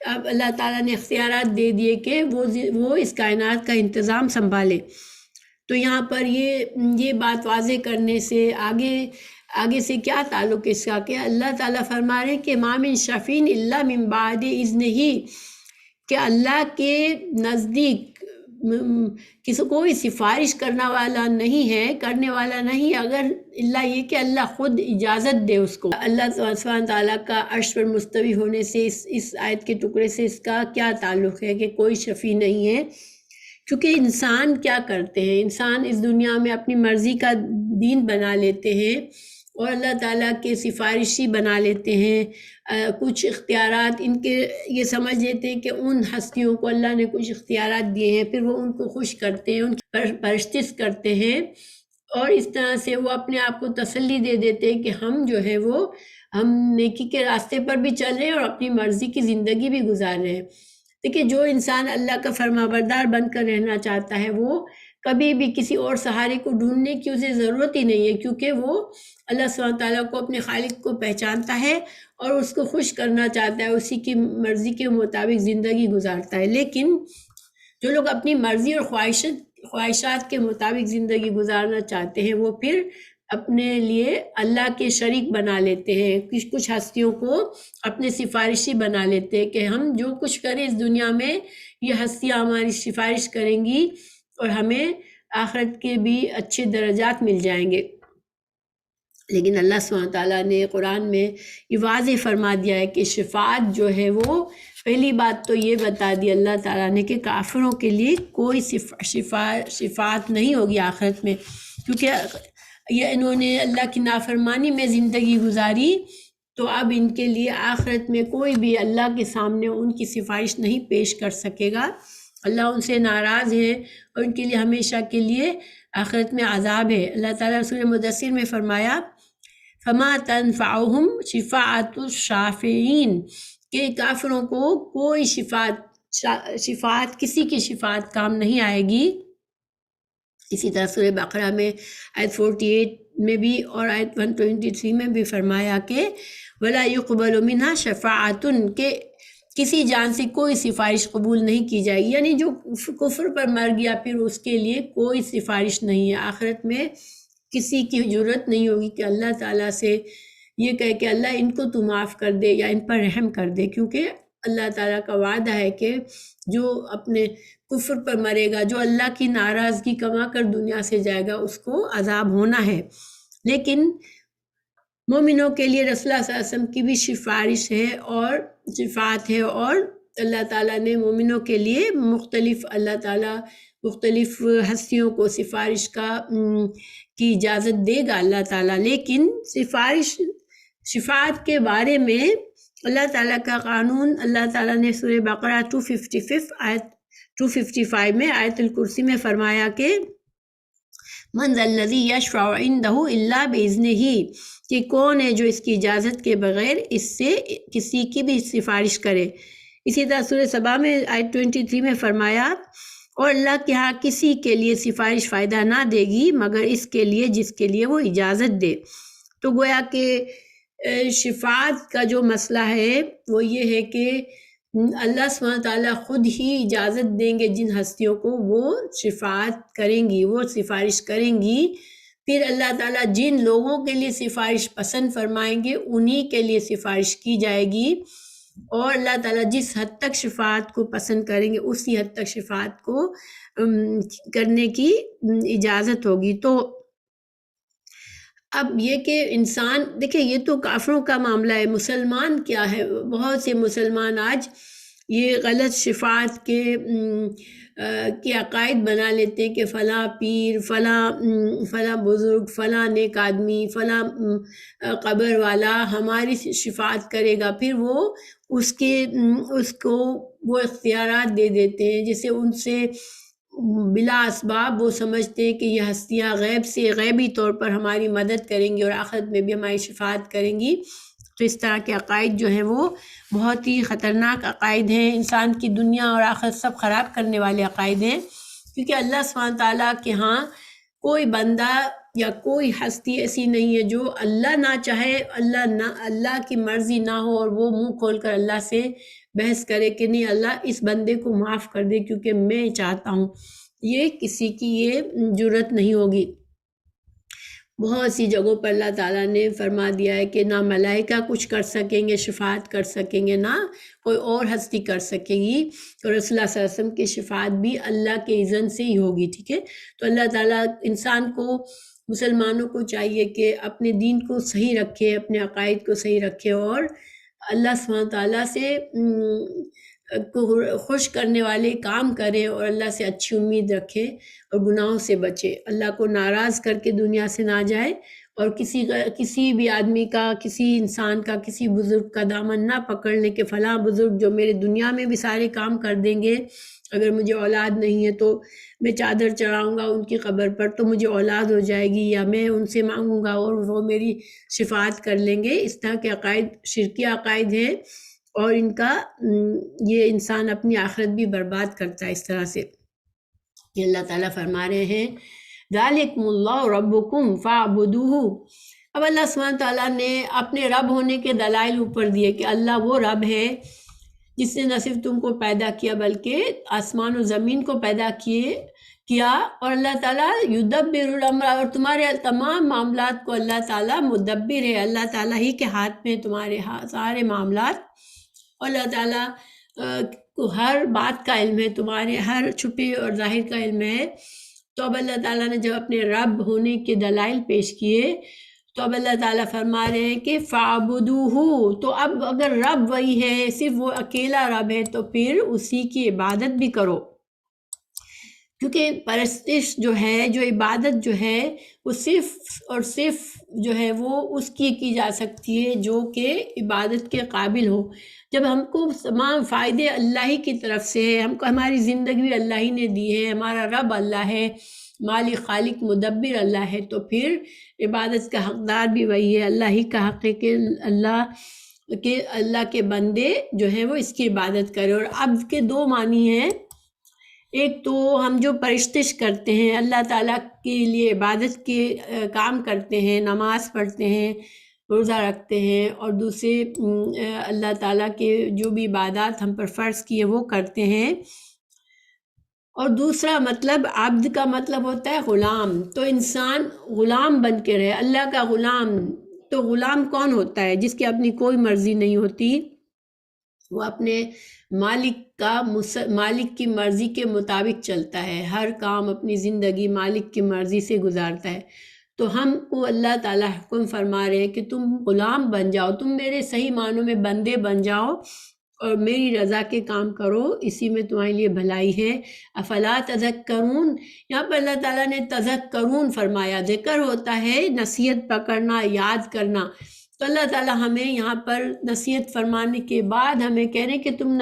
اللہ تعالیٰ نے اختیارات دے دیے کہ وہ اس کائنات کا انتظام سنبھالے۔ تو یہاں پر یہ بات واضح کرنے سے آگے سے کیا تعلق اس کا کہ اللہ تعالیٰ فرما رہے ہیں کہ ما من شفیع الا من بعد اذنہ، کہ اللہ کے نزدیک کوئی سفارش کرنے والا نہیں اگر اللہ یہ کہ اللہ خود اجازت دے اس کو۔ اللہ سبحانہ تعالیٰ کا عرش پر مستوی ہونے سے اس آیت کے ٹکڑے سے اس کا کیا تعلق ہے کہ کوئی شفیع نہیں ہے، کیونکہ انسان کیا کرتے ہیں، انسان اس دنیا میں اپنی مرضی کا دین بنا لیتے ہیں اور اللہ تعالیٰ کے سفارشی بنا لیتے ہیں، کچھ اختیارات ان کے یہ سمجھ لیتے ہیں کہ ان ہستیوں کو اللہ نے کچھ اختیارات دیے ہیں، پھر وہ ان کو خوش کرتے ہیں، ان کی پرستش کرتے ہیں، اور اس طرح سے وہ اپنے آپ کو تسلی دے دیتے ہیں کہ ہم نیکی کے راستے پر بھی چل رہے ہیں اور اپنی مرضی کی زندگی بھی گزار رہے ہیں۔ دیکھیے جو انسان اللہ کا فرما بردار بن کر رہنا چاہتا ہے وہ کبھی بھی کسی اور سہارے کو ڈھونڈنے کی اسے ضرورت ہی نہیں ہے، کیونکہ وہ اللہ سبحانہ تعالیٰ کو اپنے خالق کو پہچانتا ہے اور اس کو خوش کرنا چاہتا ہے، اسی کی مرضی کے مطابق زندگی گزارتا ہے۔ لیکن جو لوگ اپنی مرضی اور خواہشات کے مطابق زندگی گزارنا چاہتے ہیں وہ پھر اپنے لیے اللہ کے شریک بنا لیتے ہیں، کچھ ہستیوں کو اپنے سفارشی بنا لیتے ہیں کہ ہم جو کچھ کریں اس دنیا میں یہ ہستیاں ہماری سفارش کریں گی اور ہمیں آخرت کے بھی اچھے درجات مل جائیں گے۔ لیکن اللہ سبحانہ تعالیٰ نے قرآن میں یہ واضح فرما دیا ہے کہ شفاعت جو ہے وہ پہلی بات تو یہ بتا دی اللہ تعالیٰ نے کہ کافروں کے لیے کوئی شفاعت نہیں ہوگی آخرت میں، کیونکہ یہ انہوں نے اللہ کی نافرمانی میں زندگی گزاری، تو اب ان کے لیے آخرت میں کوئی بھی اللہ کے سامنے ان کی سفارش نہیں پیش کر سکے گا، اللہ ان سے ناراض ہے اور ان کے لیے ہمیشہ کے لیے آخرت میں عذاب ہے۔ اللہ تعالیٰ سورہ مدثر میں فرمایا فما تنفعهم شفاعت الشافعین، کہ کافروں کو کوئی شفاعت کسی کی شفاعت کام نہیں آئے گی۔ اسی طرح سورہ بقرہ میں آیت 48 میں بھی اور آیت 123 میں بھی فرمایا کہ وَلَا يُقْبَلُ مِنْهَا شَفَاعَةٌ کہ کسی جان سے کوئی سفارش قبول نہیں کی جائے گی، یعنی جو کفر پر مر گیا پھر اس کے لیے کوئی سفارش نہیں ہے۔ آخرت میں کسی کی جرت نہیں ہوگی کہ اللہ تعالیٰ سے یہ کہے کہ اللہ ان کو تو معاف کر دے یا ان پر رحم کر دے، کیونکہ اللہ تعالیٰ کا وعدہ ہے کہ جو اپنے کفر پر مرے گا، جو اللہ کی ناراضگی کما کر دنیا سے جائے گا، اس کو عذاب ہونا ہے۔ لیکن مومنوں کے لیے رسول اللہ صلی اللہ علیہ وسلم کی بھی سفارش ہے اور شفاعت ہے، اور اللہ تعالیٰ نے مومنوں کے لیے اللہ تعالیٰ مختلف ہستیوں کو سفارش کی اجازت دے گا اللہ تعالیٰ۔ لیکن شفاعت کے بارے میں اللہ تعالیٰ کا قانون اللہ تعالیٰ نے سورہ بقرہ 255 میں آیت الکرسی میں فرمایا کہ من ذا الذی یشفع عندہ الا باذنہ کہ کون ہے جو اس کی اجازت کے بغیر اس سے کسی کی بھی سفارش کرے۔ اسی طرح سورہ سبا میں آیت 23 میں فرمایا اور اللہ کے ہاں کسی کے لیے سفارش فائدہ نہ دے گی مگر اس کے لیے جس کے لیے وہ اجازت دے۔ تو گویا کہ شفاعت کا جو مسئلہ ہے وہ یہ ہے کہ اللہ سبحانہ تعالیٰ خود ہی اجازت دیں گے جن ہستیوں کو، وہ شفاعت کریں گی، وہ سفارش کریں گی۔ پھر اللہ تعالیٰ جن لوگوں کے لیے سفارش پسند فرمائیں گے انہی کے لیے سفارش کی جائے گی، اور اللہ تعالیٰ جس حد تک شفاعت کو پسند کریں گے اسی حد تک شفاعت کو کرنے کی اجازت ہوگی۔ تو اب یہ کہ انسان دیکھیں، یہ تو کافروں کا معاملہ ہے، مسلمان کیا ہے؟ بہت سے مسلمان آج یہ غلط شفاعت کے عقائد بنا لیتے ہیں کہ فلاں پیر، فلاں بزرگ، فلاں نیک آدمی، فلاں قبر والا ہماری شفاعت کرے گا، پھر وہ اس کو وہ اختیارات دے دیتے ہیں، جیسے ان سے بلا اسباب وہ سمجھتے ہیں کہ یہ ہستیاں غیبی طور پر ہماری مدد کریں گی اور آخرت میں بھی ہماری شفاعت کریں گی۔ تو اس طرح کے عقائد جو ہیں وہ بہت ہی خطرناک عقائد ہیں، انسان کی دنیا اور آخرت سب خراب کرنے والے عقائد ہیں، کیونکہ اللہ سبحانہ تعالیٰ کے ہاں کوئی بندہ یا کوئی ہستی ایسی نہیں ہے جو اللہ نہ چاہے، اللہ کی مرضی نہ ہو اور وہ منہ کھول کر اللہ سے بحث کرے کہ نہیں اللہ اس بندے کو معاف کر دے کیونکہ میں چاہتا ہوں۔ یہ کسی کی یہ جرت نہیں ہوگی۔ بہت سی جگہوں پر اللہ تعالیٰ نے فرما دیا ہے کہ نہ ملائکہ کچھ کر سکیں گے، شفاعت کر سکیں گے، نہ کوئی اور ہستی کر سکے گی، اور رسول اللہ صلی اللہ علیہ وسلم کی شفاعت بھی اللہ کے اذن سے ہی ہوگی، ٹھیک ہے۔ تو اللہ تعالیٰ انسان کو، مسلمانوں کو چاہیے کہ اپنے دین کو صحیح رکھے، اپنے عقائد کو صحیح رکھے، اور اللہ سبحانہ تعالیٰ سے کو خوش کرنے والے کام کرے اور اللہ سے اچھی امید رکھے اور گناہوں سے بچے، اللہ کو ناراض کر کے دنیا سے نہ جائے، اور کسی بھی آدمی کا، کسی انسان کا، کسی بزرگ کا دامن نہ پکڑنے کے فلاں بزرگ جو میرے دنیا میں بھی سارے کام کر دیں گے، اگر مجھے اولاد نہیں ہے تو میں چادر چڑھاؤں گا ان کی قبر پر تو مجھے اولاد ہو جائے گی، یا میں ان سے مانگوں گا اور وہ میری شفاعت کر لیں گے۔ اس طرح کے عقائد شرکی عقائد ہیں، اور ان کا یہ انسان اپنی آخرت بھی برباد کرتا ہے اس طرح سے۔ یہ اللہ تعالیٰ فرما رہے ہیں ذالکم اللہ ربکم فاعبدوہ۔ اب اللہ سبحانہ تعالیٰ نے اپنے رب ہونے کے دلائل اوپر دیے کہ اللہ وہ رب ہے جس نے نہ صرف تم کو پیدا کیا بلکہ آسمان و زمین کو پیدا کیا، اور اللہ تعالیٰ یدبر الامر، اور تمہارے تمام معاملات کو اللہ تعالیٰ مدبر ہے، اللہ تعالیٰ ہی کے ہاتھ میں تمہارے سارے معاملات، اور اللہ تعالیٰ کو ہر بات کا علم ہے، تمہارے ہر چھپے اور ظاہر کا علم ہے۔ تو اب اللہ تعالیٰ نے جب اپنے رب ہونے کے دلائل پیش کیے تو اب اللہ تعالیٰ فرما رہے ہیں کہ فَاعْبُدُوهُ، تو اب اگر رب وہی ہے، صرف وہ اکیلا رب ہے، تو پھر اسی کی عبادت بھی کرو، کیونکہ پرستش جو ہے، جو عبادت جو ہے وہ صرف اور صرف جو ہے وہ اس کی جا سکتی ہے جو کہ عبادت کے قابل ہو۔ جب ہم کو تمام فائدے اللہ ہی کی طرف سے ہے، ہم کو ہماری زندگی بھی اللہ ہی نے دی ہے، ہمارا رب اللہ ہے، مالک خالق مدبر اللہ ہے، تو پھر عبادت کا حقدار بھی وہی ہے۔ اللہ ہی کا حق ہے کہ اللہ کے بندے جو ہیں وہ اس کی عبادت کرے۔ اور عبد کے دو معنی ہیں، ایک تو ہم جو پرستش کرتے ہیں، اللہ تعالیٰ کے لیے عبادت کے کام کرتے ہیں، نماز پڑھتے ہیں، روزہ رکھتے ہیں، اور دوسرے اللہ تعالیٰ کے جو بھی عبادات ہم پر فرض کیے وہ کرتے ہیں۔ اور دوسرا مطلب عبد کا مطلب ہوتا ہے غلام، تو انسان غلام بن کے رہے، اللہ کا غلام۔ تو غلام کون ہوتا ہے؟ جس کی اپنی کوئی مرضی نہیں ہوتی، وہ اپنے مالک کی مرضی کے مطابق چلتا ہے، ہر کام اپنی زندگی مالک کی مرضی سے گزارتا ہے۔ تو ہم کو اللہ تعالیٰ حکم فرما رہے ہیں کہ تم غلام بن جاؤ، تم میرے صحیح معنوں میں بندے بن جاؤ اور میری رضا کے کام کرو، اسی میں تمہارے لیے بھلائی ہے۔ افلا تذکرون، یہاں پر اللہ تعالیٰ نے تذکرون فرمایا، ذکر ہوتا ہے نصیحت پکڑنا، یاد کرنا۔ تو اللہ تعالیٰ ہمیں یہاں پر نصیحت فرمانے کے بعد ہمیں کہہ رہے ہیں کہ تم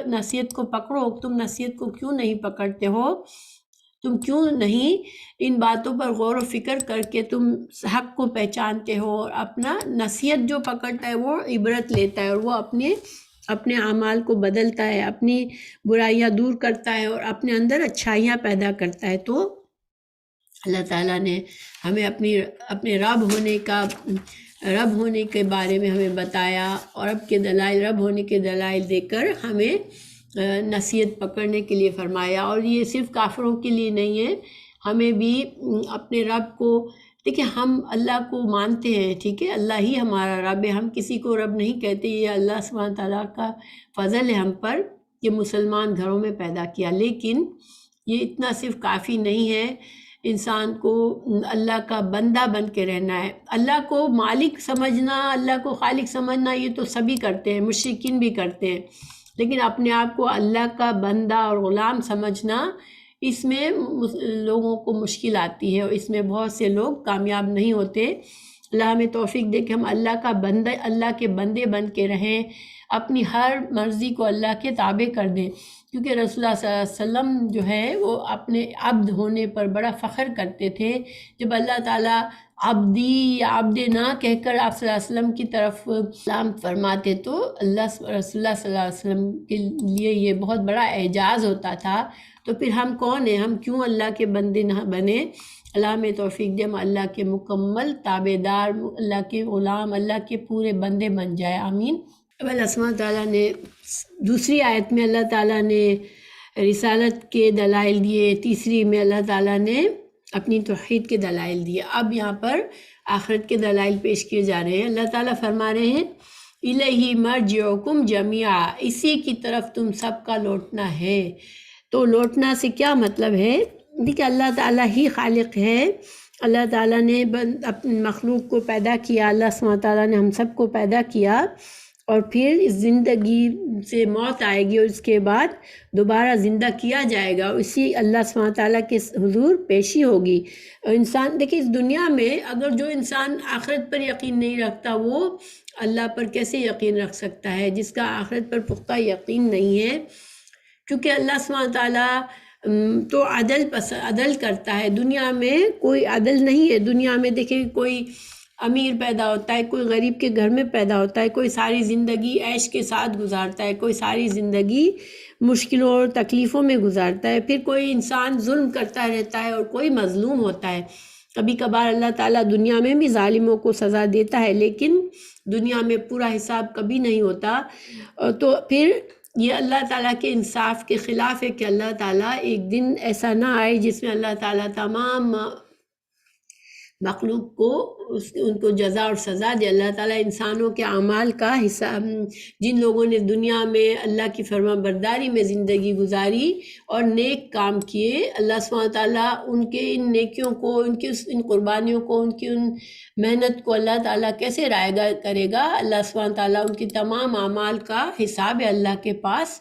نصیحت کو پکڑو، تم نصیحت کو کیوں نہیں پکڑتے ہو؟ تم کیوں نہیں ان باتوں پر غور و فکر کر کے تم حق کو پہچانتے ہو؟ اور اپنا نصیحت جو پکڑتا ہے وہ عبرت لیتا ہے، اور وہ اپنے اعمال کو بدلتا ہے، اپنی برائیاں دور کرتا ہے اور اپنے اندر اچھائیاں پیدا کرتا ہے۔ تو اللہ تعالیٰ نے ہمیں اپنے رب ہونے کے بارے میں ہمیں بتایا، اور رب ہونے کے دلائل دے کر ہمیں نصیحت پکڑنے کے لیے فرمایا۔ اور یہ صرف کافروں کے لیے نہیں ہے، ہمیں بھی اپنے رب کو، دیکھیں ہم اللہ کو مانتے ہیں، ٹھیک ہے، اللہ ہی ہمارا رب ہے، ہم کسی کو رب نہیں کہتے، یہ اللہ سبحانہ تعالیٰ کا فضل ہے ہم پر کہ مسلمان گھروں میں پیدا کیا۔ لیکن یہ اتنا صرف کافی نہیں ہے، انسان کو اللہ کا بندہ بن کے رہنا ہے۔ اللہ کو مالک سمجھنا، اللہ کو خالق سمجھنا، یہ تو سبھی کرتے ہیں، مشرکین بھی کرتے ہیں، لیکن اپنے آپ کو اللہ کا بندہ اور غلام سمجھنا، اس میں لوگوں کو مشکل آتی ہے، اور اس میں بہت سے لوگ کامیاب نہیں ہوتے۔ اللہ ہمیں توفیق دے کہ ہم اللہ کے بندے بن کے رہیں، اپنی ہر مرضی کو اللہ کے تابع کر دیں، کیونکہ رسول اللہ صلی اللہ علیہ وسلم جو ہے وہ اپنے عبد ہونے پر بڑا فخر کرتے تھے۔ جب اللہ تعالیٰ عبدی یا عبد نہ کہہ کر آپ صلی اللہ علیہ وسلم کی طرف سلام فرماتے تو رسول اللہ صلی اللہ علیہ وسلم کے لیے یہ بہت بڑا اعجاز ہوتا تھا۔ تو پھر ہم کون ہیں؟ ہم کیوں اللہ کے بندے نہ بنے؟ اللہ میں توفیق دے ہم اللہ کے مکمل تابع دار، اللہ کے غلام، اللہ کے پورے بندے بن جائے، آمین۔ اب اللہ سبحانہ تعالیٰ نے دوسری آیت میں اللہ تعالیٰ نے رسالت کے دلائل دیے، تیسری میں اللہ تعالیٰ نے اپنی توحید کے دلائل دیے۔ اب یہاں پر آخرت کے دلائل پیش کیے جا رہے ہیں۔ اللہ تعالیٰ فرما رہے ہیں الیہ مرجعکم جمیعا، اسی کی طرف تم سب کا لوٹنا ہے۔ تو لوٹنا سے کیا مطلب ہے؟ دیکھیں اللہ تعالیٰ ہی خالق ہے، اللہ تعالیٰ نے اپنی مخلوق کو پیدا کیا، اللہ سبحانہ تعالیٰ نے ہم سب کو پیدا کیا، اور پھر اس زندگی سے موت آئے گی اور اس کے بعد دوبارہ زندہ کیا جائے گا، اسی اللہ سبحانہ تعالیٰ کے حضور پیشی ہوگی۔ اور انسان دیکھیں اس دنیا میں اگر جو انسان آخرت پر یقین نہیں رکھتا وہ اللہ پر کیسے یقین رکھ سکتا ہے؟ جس کا آخرت پر پختہ یقین نہیں ہے، کیونکہ اللہ سبحانہ تعالیٰ تو عدل کرتا ہے، دنیا میں کوئی عدل نہیں ہے۔ دنیا میں دیکھیں کوئی امیر پیدا ہوتا ہے، کوئی غریب کے گھر میں پیدا ہوتا ہے، کوئی ساری زندگی عیش کے ساتھ گزارتا ہے، کوئی ساری زندگی مشکلوں اور تکلیفوں میں گزارتا ہے، پھر کوئی انسان ظلم کرتا رہتا ہے اور کوئی مظلوم ہوتا ہے۔ کبھی کبھار اللہ تعالیٰ دنیا میں بھی ظالموں کو سزا دیتا ہے، لیکن دنیا میں پورا حساب کبھی نہیں ہوتا۔ تو پھر یہ اللہ تعالیٰ کے انصاف کے خلاف ہے کہ اللہ تعالیٰ ایک دن ایسا نہ آئے جس میں اللہ تعالیٰ تمام مخلوق کو ان کو جزا اور سزا دے۔ اللہ تعالیٰ انسانوں کے اعمال کا حساب، جن لوگوں نے دنیا میں اللہ کی فرما برداری میں زندگی گزاری اور نیک کام کیے، اللہ سبحانہ تعالیٰ ان کے ان نیکیوں کو، ان قربانیوں کو، ان کی ان محنت کو اللہ تعالیٰ کیسے رائے کرے گا؟ اللہ سبحانہ تعالیٰ ان کی تمام اعمال کا حساب ہے اللہ کے پاس،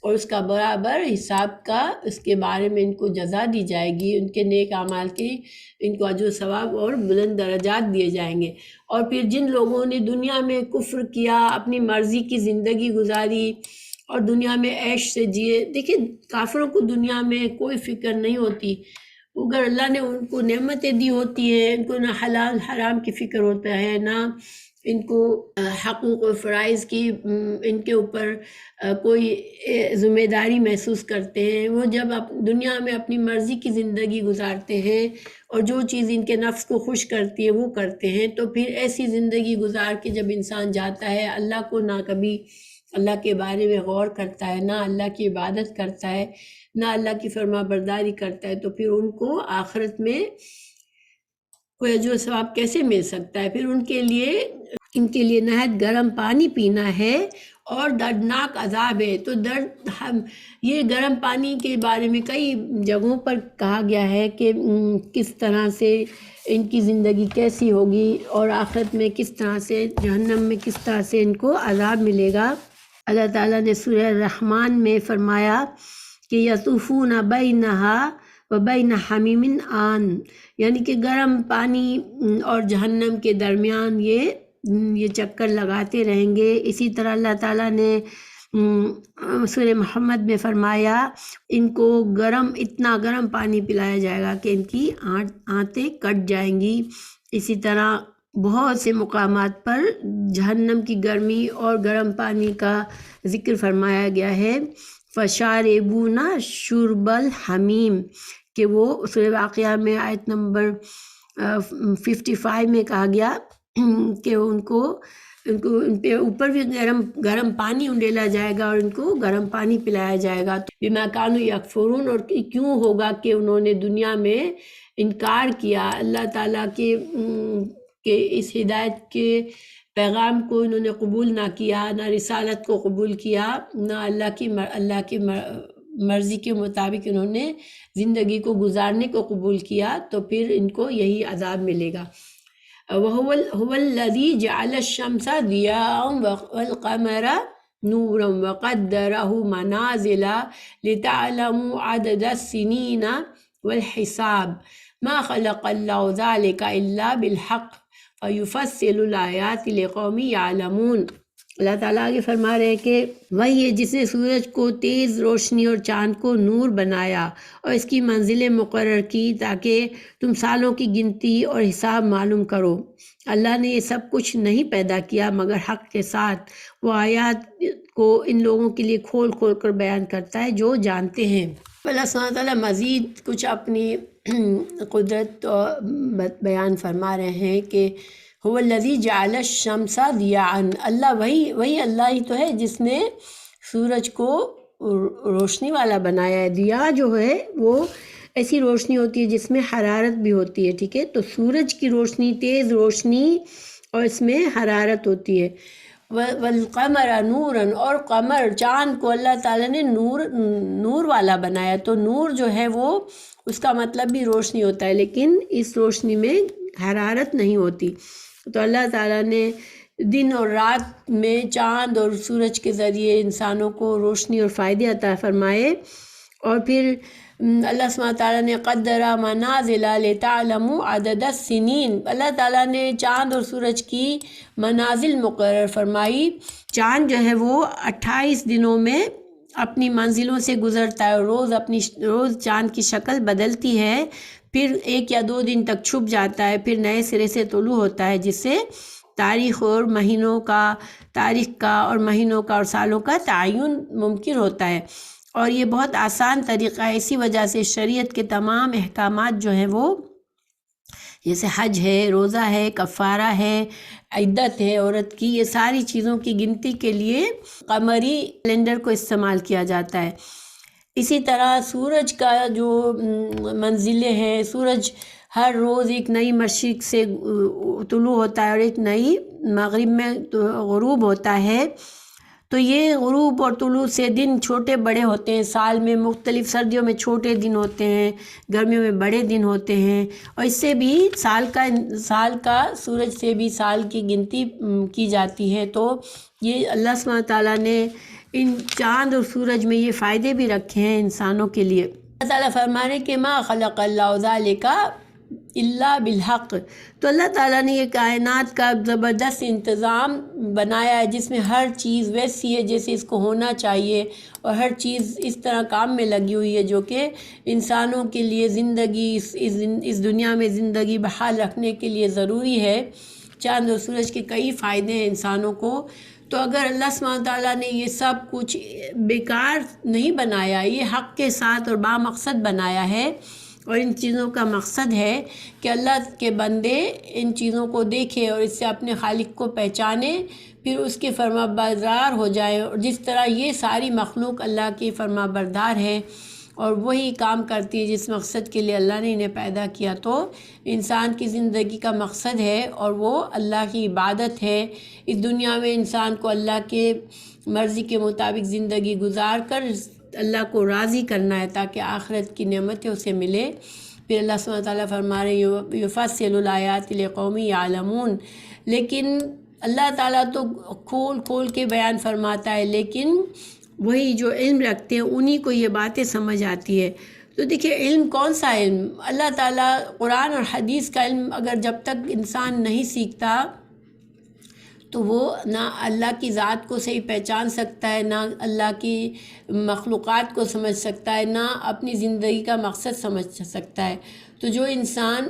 اور اس کا برابر حساب کا اس کے بارے میں ان کو جزا دی جائے گی، ان کے نیک اعمال کی ان کو اجر و ثواب اور بلند درجات دیے جائیں گے۔ اور پھر جن لوگوں نے دنیا میں کفر کیا، اپنی مرضی کی زندگی گزاری اور دنیا میں عیش سے جیے، دیکھیں کافروں کو دنیا میں کوئی فکر نہیں ہوتی، اگر اللہ نے ان کو نعمتیں دی ہوتی ہیں، ان کو نہ حلال حرام کی فکر ہوتا ہے، نہ ان کو حقوق و فرائض کی ان کے اوپر کوئی ذمہ داری محسوس کرتے ہیں، وہ جب دنیا میں اپنی مرضی کی زندگی گزارتے ہیں اور جو چیز ان کے نفس کو خوش کرتی ہے وہ کرتے ہیں، تو پھر ایسی زندگی گزار کے جب انسان جاتا ہے، اللہ کو نہ کبھی اللہ کے بارے میں غور کرتا ہے، نہ اللہ کی عبادت کرتا ہے، نہ اللہ کی فرما برداری کرتا ہے، تو پھر ان کو آخرت میں کوئی اجر و ثواب کیسے مل سکتا ہے؟ پھر ان کے لیے نہایت گرم پانی پینا ہے اور دردناک عذاب ہے۔ تو یہ گرم پانی کے بارے میں کئی جگہوں پر کہا گیا ہے کہ کس طرح سے ان کی زندگی کیسی ہوگی اور آخرت میں کس طرح سے، جہنم میں کس طرح سے ان کو عذاب ملے گا۔ اللہ تعالیٰ نے سورہ الرحمن میں فرمایا کہ یطوفون بینہا وبین حمیم آن، یعنی کہ گرم پانی اور جہنم کے درمیان یہ چکر لگاتے رہیں گے۔ اسی طرح اللہ تعالیٰ نے سورہ محمد میں فرمایا ان کو اتنا گرم پانی پلایا جائے گا کہ ان کی آنتیں کٹ جائیں گی۔ اسی طرح بہت سے مقامات پر جہنم کی گرمی اور گرم پانی کا ذکر فرمایا گیا ہے۔ فشاربون شرب الحمیم، کہ وہ سورہ واقعہ میں آیت نمبر 55 میں کہا گیا کہ ان پہ اوپر بھی گرم پانی انڈیلا جائے گا اور ان کو گرم پانی پلایا جائے گا۔ بما کانوا یکفرون، اور کیوں ہوگا کہ انہوں نے دنیا میں انکار کیا اللہ تعالیٰ کے اس ہدایت کے پیغام کو انہوں نے قبول نہ کیا، نہ رسالت کو قبول کیا، نہ اللہ کی مرضی کے مطابق انہوں نے زندگی کو گزارنے کو قبول کیا، تو پھر ان کو یہی عذاب ملے گا۔ وَهُوَ الَّذِي جَعَلَ الشَّمْسَ ضِيَاءً وَالْقَمَرَ نُورًا وَقَدَّرَهُ مَنَازِلَ لِتَعْلَمُوا عَدَدَ السِّنِينَ وَالْحِسَابَ مَا خَلَقَ اللَّهُ ذَلِكَ إِلَّا بِالْحَقِّ فَيُفَصِّلُ الْآيَاتِ لِقَوْمٍ يَعْلَمُونَ۔ اللہ تعالیٰ آگے فرما رہے ہیں کہ وہی ہے جس نے سورج کو تیز روشنی اور چاند کو نور بنایا اور اس کی منزلیں مقرر کی تاکہ تم سالوں کی گنتی اور حساب معلوم کرو۔ اللہ نے یہ سب کچھ نہیں پیدا کیا مگر حق کے ساتھ، وہ آیات کو ان لوگوں کے لیے کھول کھول کر بیان کرتا ہے جو جانتے ہیں۔ اللہ سبحانہ وتعالیٰ مزید کچھ اپنی قدرت بیان فرما رہے ہیں کہ هو الذی جعل الشمس ضیاء، اللہ وہی اللہ ہی تو ہے جس نے سورج کو روشنی والا بنایا ہے۔ ضیاء جو ہے وہ ایسی روشنی ہوتی ہے جس میں حرارت بھی ہوتی ہے، ٹھیک ہے؟ تو سورج کی روشنی تیز روشنی اور اس میں حرارت ہوتی ہے۔ والقمر نورا، اور قمر چاند کو اللہ تعالیٰ نے نور والا بنایا۔ تو نور جو ہے وہ اس کا مطلب بھی روشنی ہوتا ہے، لیکن اس روشنی میں حرارت نہیں ہوتی۔ تو اللہ تعالیٰ نے دن اور رات میں چاند اور سورج کے ذریعے انسانوں کو روشنی اور فائدے عطا فرمائے، اور پھر اللہ سبحانہ تعالیٰ نے قدر منازل لتعلموا عدد السنین، اللہ تعالیٰ نے چاند اور سورج کی منازل مقرر فرمائی۔ چاند جو ہے وہ 28 دنوں میں اپنی منزلوں سے گزرتا ہے اور روز چاند کی شکل بدلتی ہے، پھر 1 یا 2 دن تک چھپ جاتا ہے، پھر نئے سرے سے طلوع ہوتا ہے، جس سے تاریخ کا اور مہینوں کا اور سالوں کا تعین ممکن ہوتا ہے۔ اور یہ بہت آسان طریقہ ہے، اسی وجہ سے شریعت کے تمام احکامات جو ہیں وہ جیسے حج ہے، روزہ ہے، کفارہ ہے، عدت ہے عورت کی، یہ ساری چیزوں کی گنتی کے لیے قمری کیلنڈر کو استعمال کیا جاتا ہے۔ اسی طرح سورج کا جو منزلیں ہیں، سورج ہر روز ایک نئی مشرق سے طلوع ہوتا ہے اور ایک نئی مغرب میں غروب ہوتا ہے۔ تو یہ غروب اور طلوع سے دن چھوٹے بڑے ہوتے ہیں، سال میں مختلف، سردیوں میں چھوٹے دن ہوتے ہیں، گرمیوں میں بڑے دن ہوتے ہیں، اور اس سے بھی سال کا سورج سے بھی سال کی گنتی کی جاتی ہے۔ تو یہ اللہ سبحانہ تعالیٰ نے ان چاند اور سورج میں یہ فائدے بھی رکھے ہیں انسانوں کے لیے۔ اللہ تعالیٰ فرما رہے کہ ما خلق اللہ ذالک الا بالحق، تو اللہ تعالیٰ نے یہ کائنات کا زبردست انتظام بنایا ہے جس میں ہر چیز ویسی ہے جیسے اس کو ہونا چاہیے، اور ہر چیز اس طرح کام میں لگی ہوئی ہے جو کہ انسانوں کے لیے زندگی، اس دنیا میں زندگی بحال رکھنے کے لیے ضروری ہے۔ چاند اور سورج کے کئی فائدے ہیں انسانوں کو، تو اگر اللہ سبحانہ تعالیٰ نے یہ سب کچھ بیکار نہیں بنایا، یہ حق کے ساتھ اور بامقصد بنایا ہے، اور ان چیزوں کا مقصد ہے کہ اللہ کے بندے ان چیزوں کو دیکھیں اور اس سے اپنے خالق کو پہچانیں، پھر اس کے فرما بردار ہو جائیں، اور جس طرح یہ ساری مخلوق اللہ کی فرما بردار ہے اور وہی کام کرتی ہے جس مقصد کے لیے اللہ نے انہیں پیدا کیا، تو انسان کی زندگی کا مقصد ہے اور وہ اللہ کی عبادت ہے۔ اس دنیا میں انسان کو اللہ کے مرضی کے مطابق زندگی گزار کر اللہ کو راضی کرنا ہے تاکہ آخرت کی نعمتیں اسے ملے۔ پھر اللہ سبحانہ تعالیٰ فرما رہے ہیں یفصل الآیات لقوم یعلمون، لیکن اللہ تعالیٰ تو کھول کھول کے بیان فرماتا ہے، لیکن وہی جو علم رکھتے ہیں انہی کو یہ باتیں سمجھ آتی ہے۔ تو دیکھیے علم کون سا علم؟ اللہ تعالیٰ قرآن اور حدیث کا علم اگر جب تک انسان نہیں سیکھتا تو وہ نہ اللہ کی ذات کو صحیح پہچان سکتا ہے، نہ اللہ کی مخلوقات کو سمجھ سکتا ہے، نہ اپنی زندگی کا مقصد سمجھ سکتا ہے۔ تو جو انسان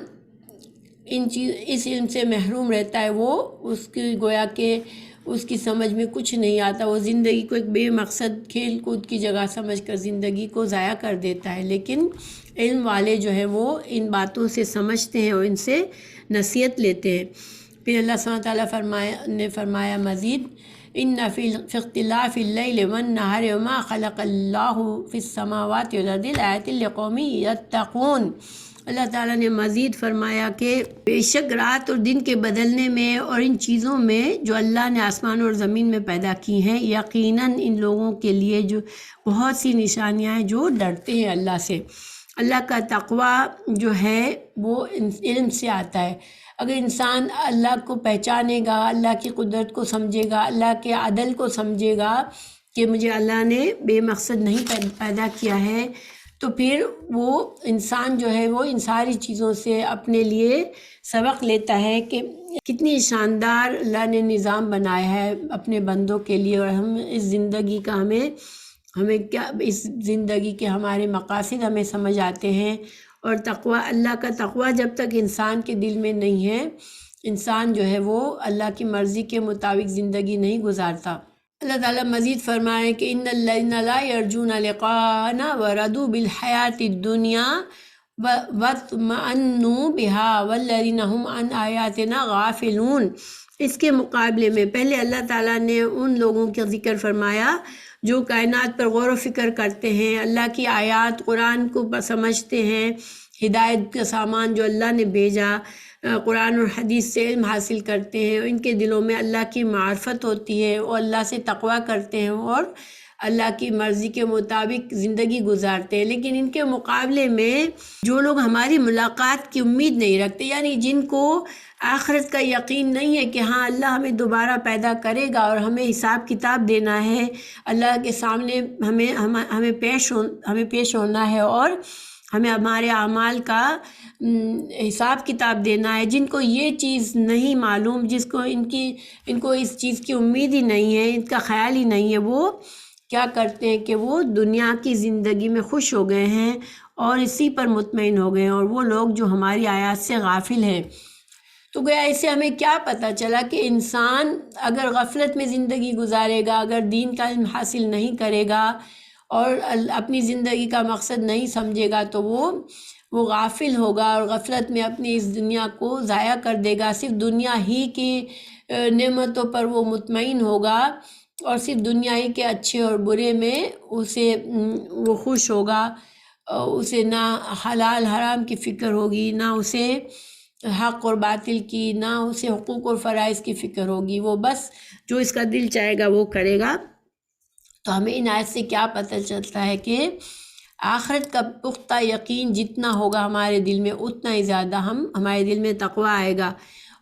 اس علم سے محروم رہتا ہے وہ اس کی گویا کہ اس کی سمجھ میں کچھ نہیں آتا، وہ زندگی کو ایک بے مقصد کھیل کود کی جگہ سمجھ کر زندگی کو ضائع کر دیتا ہے۔ لیکن علم والے جو ہیں وہ ان باتوں سے سمجھتے ہیں اور ان سے نصیحت لیتے ہیں۔ پھر اللہ سبحانہ تعالیٰ نے فرمایا مزید ان فی اختلاف اللیل والنہار وما خلق اللہ فی السماوات والارض لآیات لقوم یتقون۔ اللہ تعالیٰ نے مزید فرمایا کہ بے شک رات اور دن کے بدلنے میں اور ان چیزوں میں جو اللہ نے آسمان اور زمین میں پیدا کی ہیں، یقیناً ان لوگوں کے لیے جو بہت سی نشانیاں ہیں جو ڈرتے ہیں اللہ سے۔ اللہ کا تقوی جو ہے وہ علم سے آتا ہے۔ اگر انسان اللہ کو پہچانے گا، اللہ کی قدرت کو سمجھے گا، اللہ کے عدل کو سمجھے گا کہ مجھے اللہ نے بے مقصد نہیں پیدا کیا ہے، تو پھر وہ انسان جو ہے وہ ان ساری چیزوں سے اپنے لیے سبق لیتا ہے کہ کتنی شاندار اللہ نے نظام بنایا ہے اپنے بندوں کے لیے، اور ہم اس زندگی کا ہمیں کیا اس زندگی کے ہمارے مقاصد ہمیں سمجھ آتے ہیں۔ اور تقوی، اللہ کا تقوی جب تک انسان کے دل میں نہیں ہے، انسان جو ہے وہ اللہ کی مرضی کے مطابق زندگی نہیں گزارتا۔ اللہ تعالیٰ مزید فرمائے کہ ان الذین لا یرجون لقاءنا ورضوا بالحیاۃ الدنیا واطمأنوا بها والذین هم عن آیاتنا غافلون۔ اس کے مقابلے میں پہلے اللہ تعالیٰ نے ان لوگوں کا ذکر فرمایا جو کائنات پر غور و فکر کرتے ہیں، اللہ کی آیات قرآن کو سمجھتے ہیں، ہدایت کا سامان جو اللہ نے بھیجا قرآن اور حدیث سے علم حاصل کرتے ہیں، ان کے دلوں میں اللہ کی معرفت ہوتی ہے، وہ اللہ سے تقوی کرتے ہیں اور اللہ کی مرضی کے مطابق زندگی گزارتے ہیں۔ لیکن ان کے مقابلے میں جو لوگ ہماری ملاقات کی امید نہیں رکھتے، یعنی جن کو آخرت کا یقین نہیں ہے کہ ہاں اللہ ہمیں دوبارہ پیدا کرے گا اور ہمیں حساب کتاب دینا ہے، اللہ کے سامنے ہمیں پیش ہونا ہے اور ہمیں ہمارے اعمال کا حساب کتاب دینا ہے، جن کو یہ چیز نہیں معلوم، ان کو اس چیز کی امید ہی نہیں ہے، ان کا خیال ہی نہیں ہے، وہ کیا کرتے ہیں کہ وہ دنیا کی زندگی میں خوش ہو گئے ہیں اور اسی پر مطمئن ہو گئے ہیں، اور وہ لوگ جو ہماری آیات سے غافل ہیں۔ تو گویا اس سے ہمیں کیا پتہ چلا کہ انسان اگر غفلت میں زندگی گزارے گا، اگر دین کا علم حاصل نہیں کرے گا اور اپنی زندگی کا مقصد نہیں سمجھے گا تو وہ غافل ہوگا اور غفلت میں اپنی اس دنیا کو ضائع کر دے گا، صرف دنیا ہی کی نعمتوں پر وہ مطمئن ہوگا اور صرف دنیا ہی کے اچھے اور برے میں وہ خوش ہوگا، اسے نہ حلال حرام کی فکر ہوگی، نہ اسے حق اور باطل کی، نہ اسے حقوق اور فرائض کی فکر ہوگی، وہ بس جو اس کا دل چاہے گا وہ کرے گا۔ تو ہمیں ان آیت سے کیا پتہ چلتا ہے کہ آخرت کا پختہ یقین جتنا ہوگا ہمارے دل میں اتنا ہی زیادہ ہمارے دل میں تقوی آئے گا۔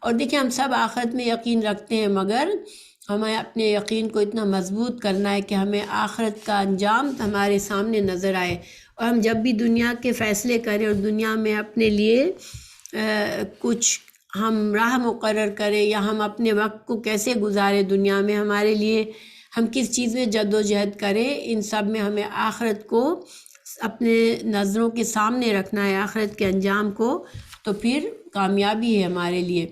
اور دیکھیں ہم سب آخرت میں یقین رکھتے ہیں، مگر ہمیں اپنے یقین کو اتنا مضبوط کرنا ہے کہ ہمیں آخرت کا انجام ہمارے سامنے نظر آئے، اور ہم جب بھی دنیا کے فیصلے کریں اور دنیا میں اپنے لیے کچھ ہم راہ مقرر کریں یا ہم اپنے وقت کو کیسے گزاریں دنیا میں، ہمارے لیے ہم کس چیز میں جد و جہد کریں، ان سب میں ہمیں آخرت کو اپنے نظروں کے سامنے رکھنا ہے، آخرت کے انجام کو، تو پھر کامیابی ہے ہمارے لیے۔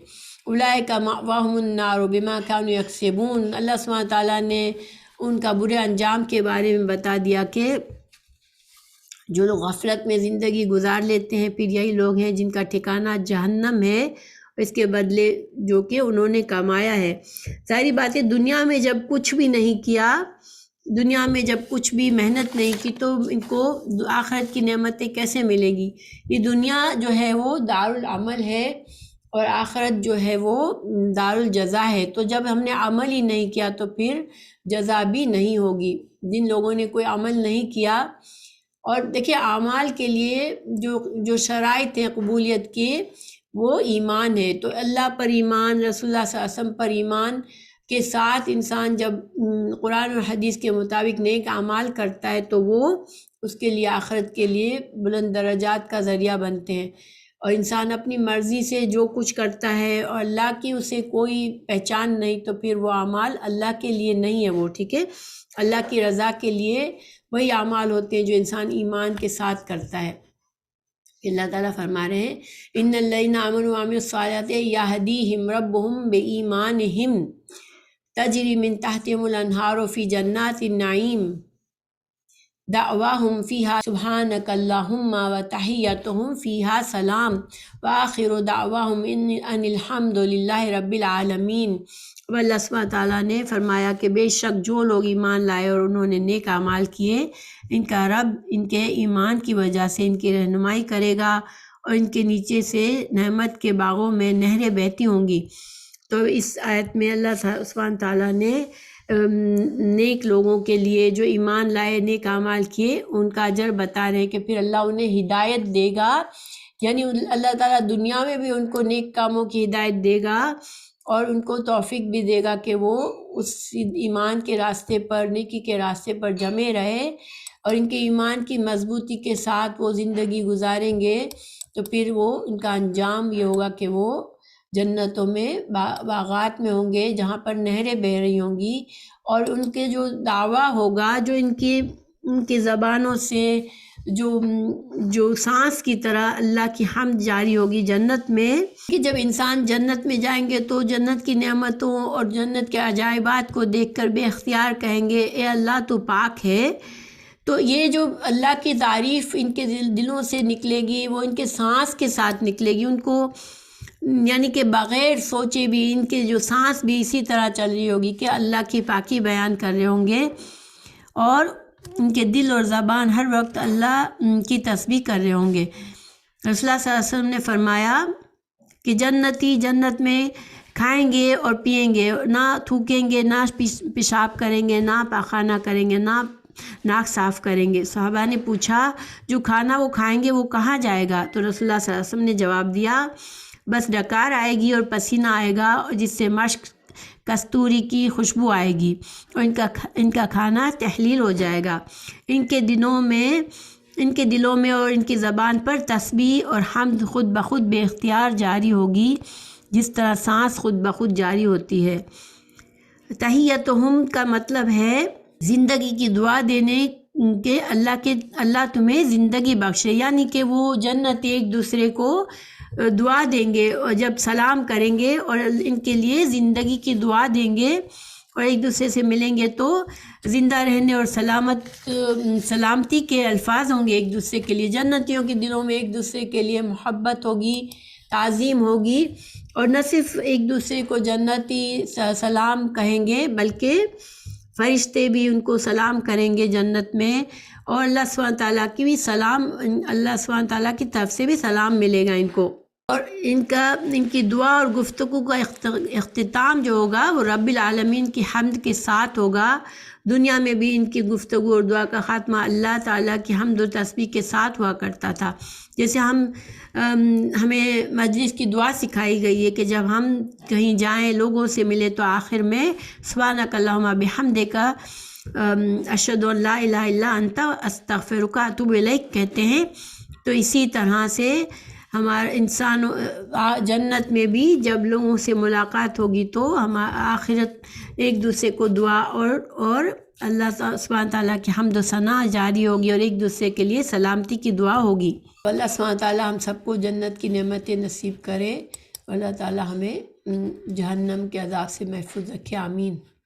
اولئک مأواہم النار بما کانوا یکسبون۔ اللہ سبحانہ تعالیٰ نے ان کا برے انجام کے بارے میں بتا دیا کہ جو لوگ غفلت میں زندگی گزار لیتے ہیں، پھر یہی لوگ ہیں جن کا ٹھکانہ جہنم ہے، اس کے بدلے جو کہ انہوں نے کمایا ہے۔ ظاہری بات ہے دنیا میں جب کچھ بھی نہیں کیا، دنیا میں جب کچھ بھی محنت نہیں کی تو ان کو آخرت کی نعمتیں کیسے ملے گی؟ یہ دنیا جو ہے وہ دارالعمل ہے اور آخرت جو ہے وہ دارالجزا ہے۔ تو جب ہم نے عمل ہی نہیں کیا تو پھر جزا بھی نہیں ہوگی۔ جن لوگوں نے کوئی عمل نہیں کیا، اور دیکھیں اعمال کے لیے جو شرائط ہیں قبولیت کے، وہ ایمان ہے۔ تو اللہ پر ایمان، رسول اللہ صلی اللہ علیہ وسلم پر ایمان کے ساتھ انسان جب قرآن اور حدیث کے مطابق نیک اعمال کرتا ہے تو وہ اس کے لیے آخرت کے لیے بلند درجات کا ذریعہ بنتے ہیں۔ اور انسان اپنی مرضی سے جو کچھ کرتا ہے اور اللہ کی اسے کوئی پہچان نہیں تو پھر وہ اعمال اللہ کے لیے نہیں ہے وہ، ٹھیک ہے؟ اللہ کی رضا کے لیے وہی اعمال ہوتے ہیں جو انسان ایمان کے ساتھ کرتا ہے۔ اللہ تعالیٰ فرما رہے ہیں ان الذین آمنوا وعملوا الصالحات یہدیہم ربہم بایمانہم تجری من تحتہم الانہار فی جنات النعیم دعواہم فیہا سبحانک اللہم وتحیتہم فیہا سلام وآخر دعواہم ان الحمد للہ رب العالمین۔ اب اللہ سبحانہ تعالیٰ نے فرمایا کہ بے شک جو لوگ ایمان لائے اور انہوں نے نیک اعمال کیے، ان کا رب ان کے ایمان کی وجہ سے ان کی رہنمائی کرے گا اور ان کے نیچے سے نعمت کے باغوں میں نہریں بہتی ہوں گی۔ تو اس آیت میں اللہ سبحانہ تعالیٰ نے نیک لوگوں کے لیے جو ایمان لائے، نیک اعمال کیے، ان کا اجر بتا رہے ہیں کہ پھر اللہ انہیں ہدایت دے گا، یعنی اللہ تعالیٰ دنیا میں بھی ان کو نیک کاموں کی ہدایت دے گا اور ان کو توفیق بھی دے گا کہ وہ اس ایمان کے راستے پر، نیکی کے راستے پر جمے رہے، اور ان کے ایمان کی مضبوطی کے ساتھ وہ زندگی گزاریں گے تو پھر وہ ان کا انجام یہ ہوگا کہ وہ جنتوں میں باغات میں ہوں گے جہاں پر نہریں بہہ رہی ہوں گی، اور ان کے جو دعویٰ ہوگا، جو ان کی زبانوں سے جو سانس کی طرح اللہ کی حمد جاری ہوگی جنت میں، کہ جب انسان جنت میں جائیں گے تو جنت کی نعمتوں اور جنت کے عجائبات کو دیکھ کر بے اختیار کہیں گے اے اللہ تو پاک ہے۔ تو یہ جو اللہ کی تعریف ان کے دلوں سے نکلے گی وہ ان کے سانس کے ساتھ نکلے گی، ان کو یعنی کہ بغیر سوچے بھی ان کے جو سانس بھی اسی طرح چل رہی ہوگی کہ اللہ کی پاکی بیان کر رہے ہوں گے، اور ان کے دل اور زبان ہر وقت اللہ کی تسبیح کر رہے ہوں گے۔ رسول اللہ صلی اللہ علیہ وسلم نے فرمایا کہ جنتی جنت میں کھائیں گے اور پئیں گے، نہ تھوکیں گے، نہ پیشاب کریں گے، نہ پاخانہ کریں گے، نہ ناک صاف کریں گے۔ صحابہ نے پوچھا جو کھانا وہ کھائیں گے وہ کہاں جائے گا؟ تو رسول اللہ صلی اللہ علیہ وسلم نے جواب دیا بس ڈکار آئے گی اور پسینہ آئے گا اور جس سے مشک کستوری کی خوشبو آئے گی، اور ان کا کھانا تحلیل ہو جائے گا۔ ان کے دلوں میں اور ان کی زبان پر تسبیح اور حمد خود بخود بے اختیار جاری ہوگی، جس طرح سانس خود بخود جاری ہوتی ہے۔ تحیتہم کا مطلب ہے زندگی کی دعا دینے کہ اللہ تمہیں زندگی بخشے، یعنی کہ وہ جنت ایک دوسرے کو دعا دیں گے اور جب سلام کریں گے اور ان کے لیے زندگی کی دعا دیں گے اور ایک دوسرے سے ملیں گے تو زندہ رہنے اور سلامتی کے الفاظ ہوں گے ایک دوسرے کے لیے۔ جنتیوں کے دلوں میں ایک دوسرے کے لیے محبت ہوگی، تعظیم ہوگی، اور نہ صرف ایک دوسرے کو جنتی سلام کہیں گے بلکہ فرشتے بھی ان کو سلام کریں گے جنت میں، اور اللہ سبحانہ تعالیٰ کی بھی اللہ سبحانہ تعالیٰ کی طرف سے بھی سلام ملے گا ان کو، اور ان کی دعا اور گفتگو کا اختتام جو ہوگا وہ رب العالمین کی حمد کے ساتھ ہوگا۔ دنیا میں بھی ان کی گفتگو اور دعا کا خاتمہ اللہ تعالیٰ کی حمد و تسبیح کے ساتھ ہوا کرتا تھا۔ جیسے ہمیں مجلس کی دعا سکھائی گئی ہے کہ جب ہم کہیں جائیں لوگوں سے ملے تو آخر میں سبحانک اللہم بحمدک اشہد ان لا الہ الا انت استغفرک واتوب الیک کہتے ہیں۔ تو اسی طرح سے ہمارا جنت میں بھی جب لوگوں سے ملاقات ہوگی تو ہم آخرت ایک دوسرے کو دعا اور اللہ سبحانہ تعالیٰ کی حمد و ثنا جاری ہوگی اور ایک دوسرے کے لیے سلامتی کی دعا ہوگی۔ اللہ سبحانہ تعالیٰ ہم سب کو جنت کی نعمتیں نصیب کرے۔ اللہ تعالیٰ ہمیں جہنم کے عذاب سے محفوظ رکھے، آمین۔